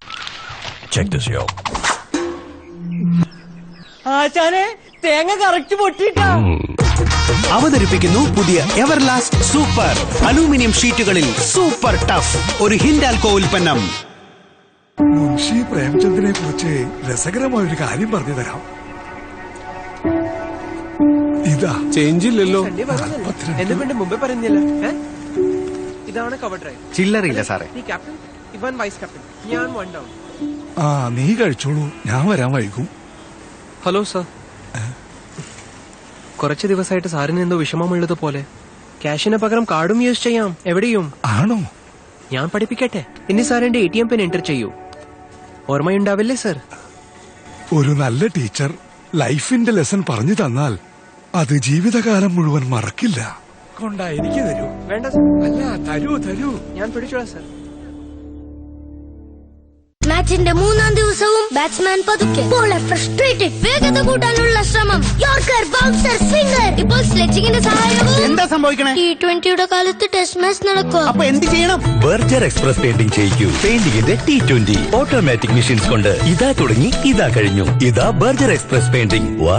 ആശാനെ, തേങ്ങ കറക്റ്റ് പൊട്ടിട്ടാ. അവതരിപ്പിക്കുന്നു പുതിയ എവർലാസ്റ്റ് സൂപ്പർ അലൂമിനിയം ഷീറ്റുകളിൽ സൂപ്പർ ടഫ് ഒരു ഹിൻഡാൽകോ ഉൽപ്പന്നം. മുൻഷി പ്രേംചന്ദിനെ കുറിച്ച് രസകരമായ ഒരു കാര്യം പറഞ്ഞു തരാം. ഇതാ ചേഞ്ചില്ലല്ലോ. എന്നെ വേണ്ടി മുമ്പേ പറഞ്ഞില്ല. ഇതാണ് കവർ ഡ്രൈവ്. ചില്ലറിയില്ല സാറേ. നീ ക്യാപ്റ്റൻ, ഇവൻ വൈസ് ക്യാപ്റ്റൻ, ഞാൻ 1 ഡൗൺ. നീ കഴിച്ചോളൂ, ഞാൻ വരാൻ വൈകും. ഹലോ സാർ, കുറച്ച് ദിവസമായിട്ട് സാറിന് എന്തോ വിഷമമുള്ളത് പോലെ. ക്യാഷിന് പകരം കാർഡും യൂസ് ചെയ്യാം എവിടെയും. ആണോ? ഞാൻ പഠിപ്പിക്കട്ടെ. ഇനി സാറിന്റെ ATM പിൻ എൻ്റർ ചെയ്യൂ. ഓർമ്മയുണ്ടാവില്ലേ സർ? ഒരു നല്ല ടീച്ചർ ലൈഫിന്റെ ലെസൺ പറഞ്ഞു തന്നാൽ അത് ജീവിതകാലം മുഴുവൻ മറക്കില്ല. കൊണ്ടാ എനിക്ക് തരൂ. വേണ്ട സർ. അല്ല, തരൂ. ഞാൻ പിടിച്ചോളാം സർ. മാച്ചിന്റെ 3-ാം ദിവസവും ബാറ്റ്സ്മാൻ പതുക്കെ ബോളർ ഫ്രസ്ട്രേറ്റഡ്. വേഗത കൂട്ടാനുള്ള ശ്രമം. Yorker, bouncer, Swinger. ഇപ്പോൾ സ്ലെഡ്ജിങ്ങിന്റെ സഹായവും. എന്താ സംഭവിക്കണേ? T20യുടെ കാലത്ത് ടെസ്റ്റ് മാച്ച് നടക്കുക. അപ്പൊ എന്ത് ചെയ്യണം? ബർജർ എക്സ്പ്രസ് പെയിന്റിംഗ് ചെയ്യിക്കൂ. പെയിന്റിംഗിന്റെ T20 ഓട്ടോമാറ്റിക് മെഷീൻസ് കൊണ്ട് ഇതാ തുടങ്ങി ഇതാ കഴിഞ്ഞു. ഇതാ ബർജർ എക്സ്പ്രസ് പെയിന്റിംഗ്. വാ.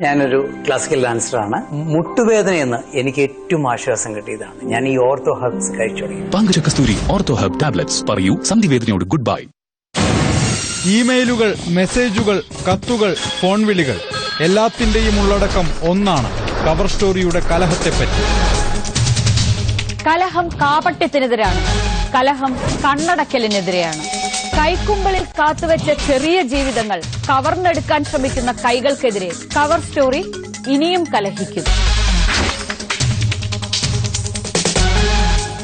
ഞാനൊരു ക്ലാസിക്കൽ ഡാൻസറാണ്. മുട്ടുവേദനയെന്ന് എനിക്ക് ഏറ്റവും ആശ്വാസം കിട്ടിയതാണ് ഞാൻ ഈ ഓർത്തോ ഹെർബ്സ് കഴിച്ചു തുടങ്ങി. പങ്കജ കസ്തൂരി ഓർത്തോ ഹെർബ് ടാബ്ലറ്റ്സ്. പറയൂ സന്ധിവേദനയോട് ഗുഡ് ബൈ. ഇമെയിലുകൾ, മെസ്സേജുകൾ, കത്തുകൾ, ഫോൺ വിളികൾ എല്ലാത്തിന്റെയും ഉള്ളടക്കം ഒന്നാണ്. കവർ സ്റ്റോറിയുടെ കലഹത്തെപ്പറ്റി. കലഹം കാപട്യത്തിനെതിരാണ്. കലഹം കണ്ണടക്കലിനെതിരെയാണ്. കൈക്കുമ്പിളിൽ കാത്തുവെച്ച ചെറിയ ജീവിതങ്ങൾ കവർന്നെടുക്കാൻ ശ്രമിക്കുന്ന കൈകൾക്കെതിരെ കവർ സ്റ്റോറി ഇനിയും കലഹിക്കും.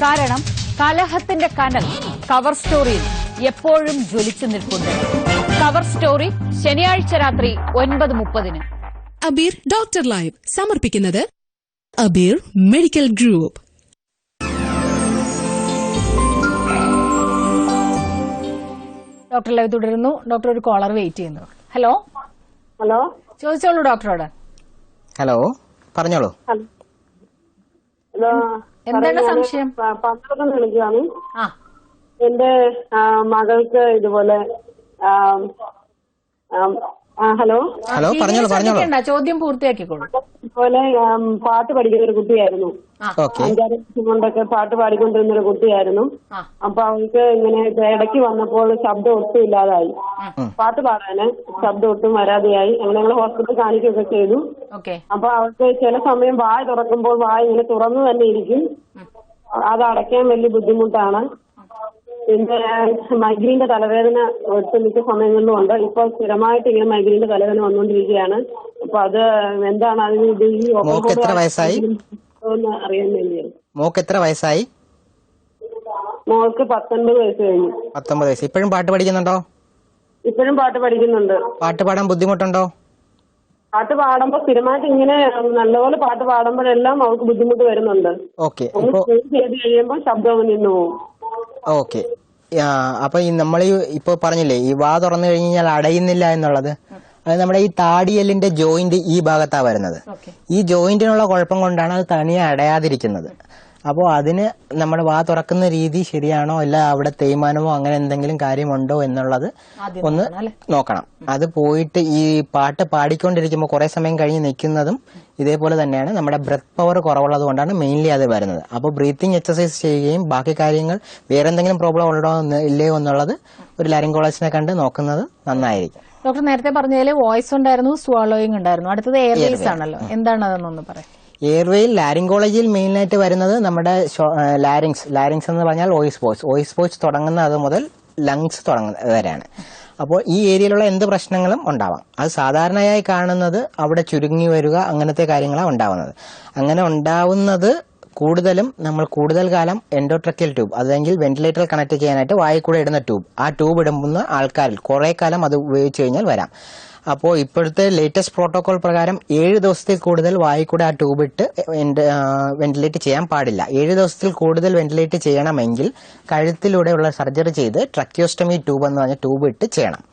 കാരണം കലഹത്തിന്റെ കനൽ കവർ സ്റ്റോറിയിൽ എപ്പോഴും ജ്വലിച്ചു നിൽപ്പുണ്ട്. കവർ സ്റ്റോറി ശനിയാഴ്ച രാത്രി 9:30. അബീർ ഡോക്ടർ ലൈവ് സമർപ്പിക്കുന്നത് Abir medical group. Doctor live തുടരുന്നു. ഡോക്ടർ ഒരു കോളർ വെയിറ്റ് ചെയ്യുന്നു. ഹലോ ചോദിച്ചോളൂ ഡോക്ടറോട്. ഹലോ, പറഞ്ഞോളൂ. എന്താണ് സംശയം? വിളിക്കുകയാണ്. എന്റെ മകൾക്ക് ഇതുപോലെ ഹലോ പറഞ്ഞോളൂ. ചോദ്യം പൂർത്തിയാക്കിക്കോളൂ. ഇതുപോലെ പാട്ട് പഠിക്കുന്ന ഒരു കുട്ടിയായിരുന്നു. 5-6 വർഷം കൊണ്ടൊക്കെ പാട്ട് പാടിക്കൊണ്ടിരുന്ന ഒരു കുട്ടിയായിരുന്നു. അപ്പൊ അവൾക്ക് ഇങ്ങനെ ഇടയ്ക്ക് വന്നപ്പോൾ ശബ്ദം ഒട്ടും ഇല്ലാതായി. പാട്ട് പാടാന് ശബ്ദം ഒട്ടും വരാതെയായി. അങ്ങനെ ഞങ്ങൾ ഹോസ്പിറ്റലിൽ കാണിക്കുകയൊക്കെ ചെയ്തു. അപ്പൊ അവൾക്ക് ചില സമയം വായ തുറക്കുമ്പോൾ വായ ഇങ്ങനെ തുറന്നു തന്നെ ഇരിക്കും. അത് അടയ്ക്കാൻ വലിയ ബുദ്ധിമുട്ടാണ്. പിന്നെ മൈഗ്രീന്റെ തലവേദന ഒട്ടുമിക്ക സമയങ്ങളിലും ഉണ്ട്. ഇപ്പൊ സ്ഥിരമായിട്ട് ഇങ്ങനെ മൈഗ്രീന്റെ തലവേദന വന്നുകൊണ്ടിരിക്കുകയാണ്. അപ്പൊ അത് എന്താണ് അതിന് ഇത് ഈ അറിയാൻ വേണ്ടിയാണ്. മോക്ക് എത്ര വയസ്സായി? മോൾക്ക് 19 വയസ്സ് കഴിഞ്ഞു. 19 വയസ്സ്. ഇപ്പോഴും പാട്ട് പഠിക്കുന്നുണ്ടോ? ഇപ്പോഴും പാട്ട് പഠിക്കുന്നുണ്ട്. പാട്ട് പാടാൻ ബുദ്ധിമുട്ടുണ്ടോ? പാട്ട് പാടുമ്പോ സ്ഥിരമായിട്ട് ഇങ്ങനെ നല്ലപോലെ പാട്ട് പാടുമ്പോഴെല്ലാം അവർക്ക് ബുദ്ധിമുട്ട് വരുന്നുണ്ട്. ചെയ്ത് കഴിയുമ്പോൾ ശബ്ദം നിന്നു പോകും. ഓക്കെ. അപ്പൊ നമ്മൾ ഇപ്പൊ പറഞ്ഞില്ലേ ഈ വാ തുറന്നു കഴിഞ്ഞാൽ അടയുന്നില്ല എന്നുള്ളത്, അത് നമ്മുടെ ഈ താടിയെല്ലിന്റെ ജോയിന്റ് ഈ ഭാഗത്താ വരുന്നത്. ഈ ജോയിന്റിനുള്ള കുഴപ്പം കൊണ്ടാണ് അത് തനിയെ അടയാതിരിക്കുന്നത്. അപ്പോൾ അതിന് നമ്മൾ വാ തുറക്കുന്ന രീതി ശരിയാണോ അല്ല അവിടെ തേയ്മാനമോ അങ്ങനെ എന്തെങ്കിലും കാര്യമുണ്ടോ എന്നുള്ളത് ഒന്ന് നോക്കണം. അത് പോയിട്ട് ഈ പാട്ട് പാടിക്കൊണ്ടിരിക്കുമ്പോൾ കുറെ സമയം കഴിഞ്ഞ് നിൽക്കുന്നതും ഇതേപോലെ തന്നെയാണ്. നമ്മുടെ ബ്രെത്ത് പവർ കുറവുള്ളത് കൊണ്ടാണ് മെയിൻലി അത് വരുന്നത്. അപ്പോൾ ബ്രീത്തിങ് എക്സസൈസ് ചെയ്യുകയും ബാക്കി കാര്യങ്ങൾ വേറെ എന്തെങ്കിലും പ്രോബ്ലം ഉണ്ടോ ഇല്ലയോ എന്നുള്ളത് ഒരു ലാരിങ്കോളജിസ്റ്റിനെ കണ്ട് നോക്കുന്നത് നന്നായിരിക്കും. ഡോക്ടർ നേരത്തെ പറഞ്ഞതിൽ വോയിസ് ഉണ്ടായിരുന്നു, സ്വാളോയിങ് ഉണ്ടായിരുന്നു. അടുത്തത് എയർവേസ് ആണല്ലോ. എന്താണ് അതെന്നൊന്ന് പറയാം. എയർവേയിൽ ലാരിങ്കോളജിയിൽ മെയിനായിട്ട് വരുന്നത് നമ്മുടെ ലാരിങ്സ് എന്ന് പറഞ്ഞാൽ വോയിസ് പോച്ച് തുടങ്ങുന്ന അത് മുതൽ ലങ്സ് തുടങ്ങുന്ന വരെയാണ്. അപ്പോൾ ഈ ഏരിയയിലുള്ള എന്ത് പ്രശ്നങ്ങളും ഉണ്ടാവാം. അത് സാധാരണയായി കാണുന്നത് അവിടെ ചുരുങ്ങി വരിക അങ്ങനത്തെ കാര്യങ്ങളാണ് ഉണ്ടാവുന്നത്. അങ്ങനെ ഉണ്ടാവുന്നത് കൂടുതലും നമ്മൾ കൂടുതൽ കാലം എൻഡോട്രക്കിയൽ ട്യൂബ് അല്ലെങ്കിൽ വെന്റിലേറ്റർ കണക്ട് ചെയ്യാനായിട്ട് വായിൽ കൂടെ ഇടുന്ന ട്യൂബ്, ആ ട്യൂബ് ഇടുന്ന ആൾക്കാരിൽ കുറേ കാലം അത് ഉപയോഗിച്ച് കഴിഞ്ഞാൽ വരാം. അപ്പോൾ ഇപ്പോഴത്തെ ലേറ്റസ്റ്റ് പ്രോട്ടോകോൾ പ്രകാരം 7 ദിവസത്തിൽ കൂടുതൽ വായിൽ കൂടെ ആ ട്യൂബ് ഇട്ട് വെന്റിലേറ്റ് ചെയ്യാൻ പാടില്ല. 7 ദിവസത്തിൽ കൂടുതൽ വെന്റിലേറ്റ് ചെയ്യണമെങ്കിൽ കഴുത്തിലൂടെയുള്ള സർജറി ചെയ്ത് ട്രക്കിയോസ്റ്റമി ട്യൂബ് എന്ന് പറഞ്ഞ ട്യൂബ് ഇട്ട് ചെയ്യണം.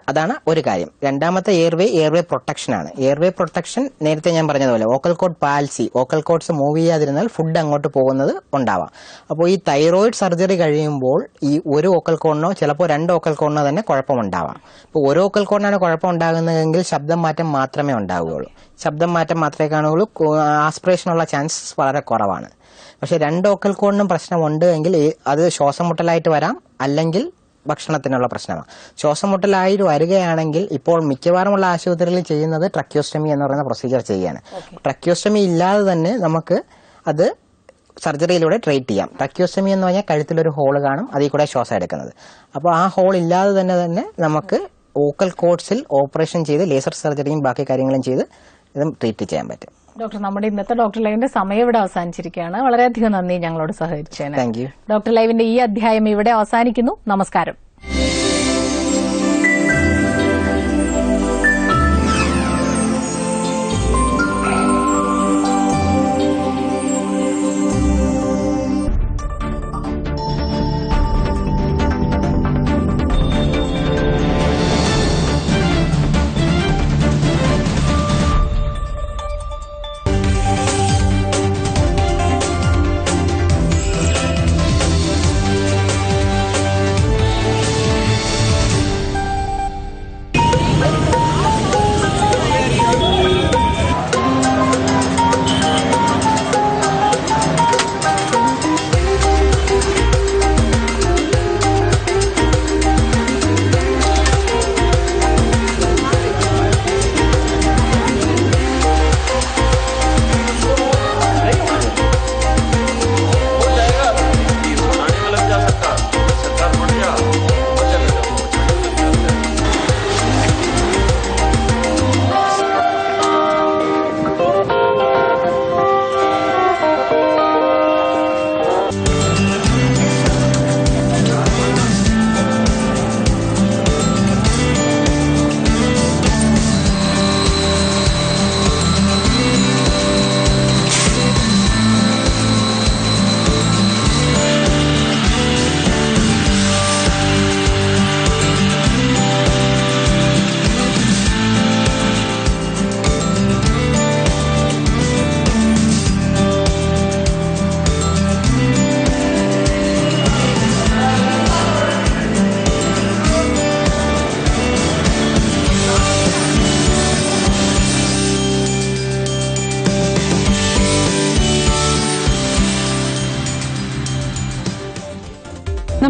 അതാണ് ഒരു കാര്യം. രണ്ടാമത്തെ എയർവേ പ്രൊട്ടക്ഷൻ ആണ്. എയർവേ പ്രൊട്ടക്ഷൻ നേരത്തെ ഞാൻ പറഞ്ഞതുപോലെ vocal cord palsy, vocal cords move ചെയ്യാതിരുന്നാൽ ഫുഡ് അങ്ങോട്ട് പോകുന്നത് ഉണ്ടാവാം. അപ്പോൾ ഈ തൈറോയിഡ് സർജറി കഴിയുമ്പോൾ ഈ ഒരു വോക്കൽ കോഡിനോ ചിലപ്പോൾ 2 വോക്കൽ കോഡിനോ തന്നെ കുഴപ്പമുണ്ടാവാം. ഇപ്പോൾ ഒരു വോക്കൽ കോഡിനാണ് കുഴപ്പം ഉണ്ടാകുന്നതെങ്കിൽ ശബ്ദം മാറ്റം മാത്രമേ ഉണ്ടാവുകയുള്ളൂ. ശബ്ദം മാറ്റം മാത്രമേ കാണുകയുള്ളൂ. ആസ്പിറേഷനുള്ള ചാൻസസ് വളരെ കുറവാണ്. പക്ഷേ 2 വോക്കൽ കോഡിനും പ്രശ്നമുണ്ട് എങ്കിൽ അത് ശ്വാസം മുട്ടലായിട്ട് വരാം, അല്ലെങ്കിൽ ഭക്ഷണത്തിനുള്ള പ്രശ്നമാണ്. ശ്വാസം മുട്ടലായി വരികയാണെങ്കിൽ ഇപ്പോൾ മിക്കവാറുമുള്ള ആശുപത്രികളിൽ ചെയ്യുന്നത് ട്രക്കിയോസ്റ്റമി എന്ന് പറയുന്ന പ്രൊസീജിയർ ചെയ്യാണ്. ട്രക്കിയോസ്റ്റമി ഇല്ലാതെ തന്നെ നമുക്ക് അത് സർജറിയിലൂടെ ട്രീറ്റ് ചെയ്യാം. ട്രക്കിയോസ്റ്റമി എന്ന് പറഞ്ഞാൽ കഴുത്തിലൊരു ഹോൾ കാണും, അതിൽ കൂടെ ശ്വാസം എടുക്കുന്നത്. അപ്പോൾ ആ ഹോൾ ഇല്ലാതെ തന്നെ നമുക്ക് വോക്കൽ കോഡ്സിൽ ഓപ്പറേഷൻ ചെയ്ത് ലേസർ സർജറിയും ബാക്കി കാര്യങ്ങളും ചെയ്ത് ഇതും ട്രീറ്റ് ചെയ്യാൻ പറ്റും. ഡോക്ടർ, നമ്മുടെ ഇന്നത്തെ ഡോക്ടർ ലൈവിന്റെ സമയം ഇവിടെ അവസാനിച്ചിരിക്കുകയാണ്. വളരെയധികം നന്ദി ഞങ്ങളോട് സഹകരിച്ചതിന്. Thank you. ഡോക്ടർ ലൈവിന്റെ ഈ അധ്യായം ഇവിടെ അവസാനിക്കുന്നു. നമസ്കാരം.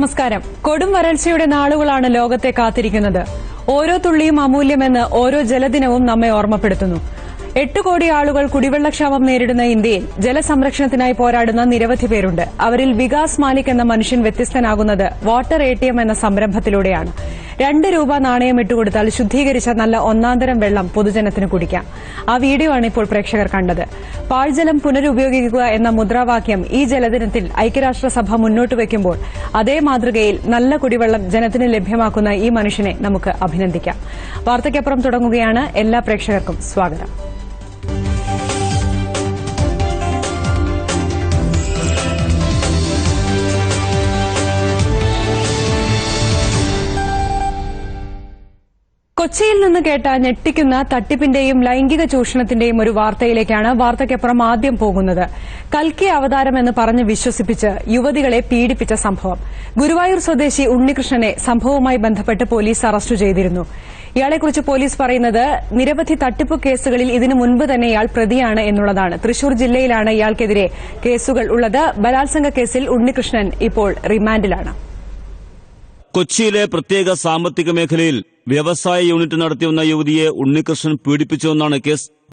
നമസ്കാരം. കൊടും വരൾച്ചയുടെ നാളുകളാണ് ലോകത്തെ കാത്തിരിക്കുന്നത്. ഓരോ തുള്ളിയും അമൂല്യമെന്ന് ഓരോ ജലദിനവും നമ്മെ ഓർമ്മപ്പെടുത്തുന്നു. 8 കോടി ആളുകൾ കുടിവെള്ളക്ഷാമം നേരിടുന്ന ഇന്ത്യയിൽ ജലസംരക്ഷണത്തിനായി പോരാടുന്ന നിരവധി പേരുണ്ട്. അവരിൽ വികാസ് മാലിക് എന്ന മനുഷ്യൻ വ്യത്യസ്തനാകുന്നത് വാട്ടർ ATM എന്ന സംരംഭത്തിലൂടെയാണ്. 2 രൂപ നാണയം ഇട്ടുകൊടുത്താൽ ശുദ്ധീകരിച്ച നല്ല ഒന്നാന്തരം വെള്ളം പൊതുജനത്തിന് കുടിക്കാം. ആ വീഡിയോ ആണ് ഇപ്പോൾ പ്രേക്ഷകർ കണ്ടത്. പാഴ്ജലം പുനരുപയോഗിക്കുക എന്ന മുദ്രാവാക്യം ഈ ജലദിനത്തിൽ ഐക്യരാഷ്ട്രസഭ മുന്നോട്ട് വയ്ക്കുമ്പോൾ അതേ മാതൃകയിൽ നല്ല കുടിവെള്ളം ജനത്തിന് ലഭ്യമാക്കുന്ന ഈ മനുഷ്യനെ നമുക്ക് അഭിനന്ദിക്കാം. വാർത്തയ്ക്കപ്പുറം തുടങ്ങുകയാണ്. എല്ലാ പ്രേക്ഷകർക്കും സ്വാഗതം. കൊച്ചിയിൽ നിന്ന് കേട്ട ഞെട്ടിക്കുന്ന തട്ടിപ്പിന്റെയും ലൈംഗിക ചൂഷണത്തിന്റെയും ഒരു വാർത്തയിലേക്കാണ് വാർത്തയ്ക്കപ്പുറം ആദ്യം പോകുന്നത്. കൽക്കി അവതാരം എന്ന് പറഞ്ഞ് വിശ്വസിപ്പിച്ച് യുവതികളെ പീഡിപ്പിച്ച സംഭവം. ഗുരുവായൂർ സ്വദേശി ഉണ്ണികൃഷ്ണനെ സംഭവവുമായി ബന്ധപ്പെട്ട് പോലീസ് അറസ്റ്റ് ചെയ്തിരുന്നു. ഇയാളെക്കുറിച്ച് പോലീസ് പറയുന്നത് നിരവധി തട്ടിപ്പ് കേസുകളിൽ ഇതിനു മുൻപ് തന്നെ ഇയാൾ പ്രതിയാണ് എന്നുള്ളതാണ്. തൃശൂർ ജില്ലയിലാണ് ഇയാൾക്കെതിരെ കേസുകൾ ഉള്ളത്. ബലാത്സംഗ കേസിൽ ഉണ്ണികൃഷ്ണൻ ഇപ്പോൾ റിമാൻഡിലാണ്. കൊച്ചിയിലെ പ്രത്യേക സാമ്പത്തിക മേഖലയിൽ വ്യവസായ യൂണിറ്റ് നടത്തിവന്ന യുവതിയെ ഉണ്ണികൃഷ്ണൻ പീഡിപ്പിച്ചുവെന്നാണ് കേസ്.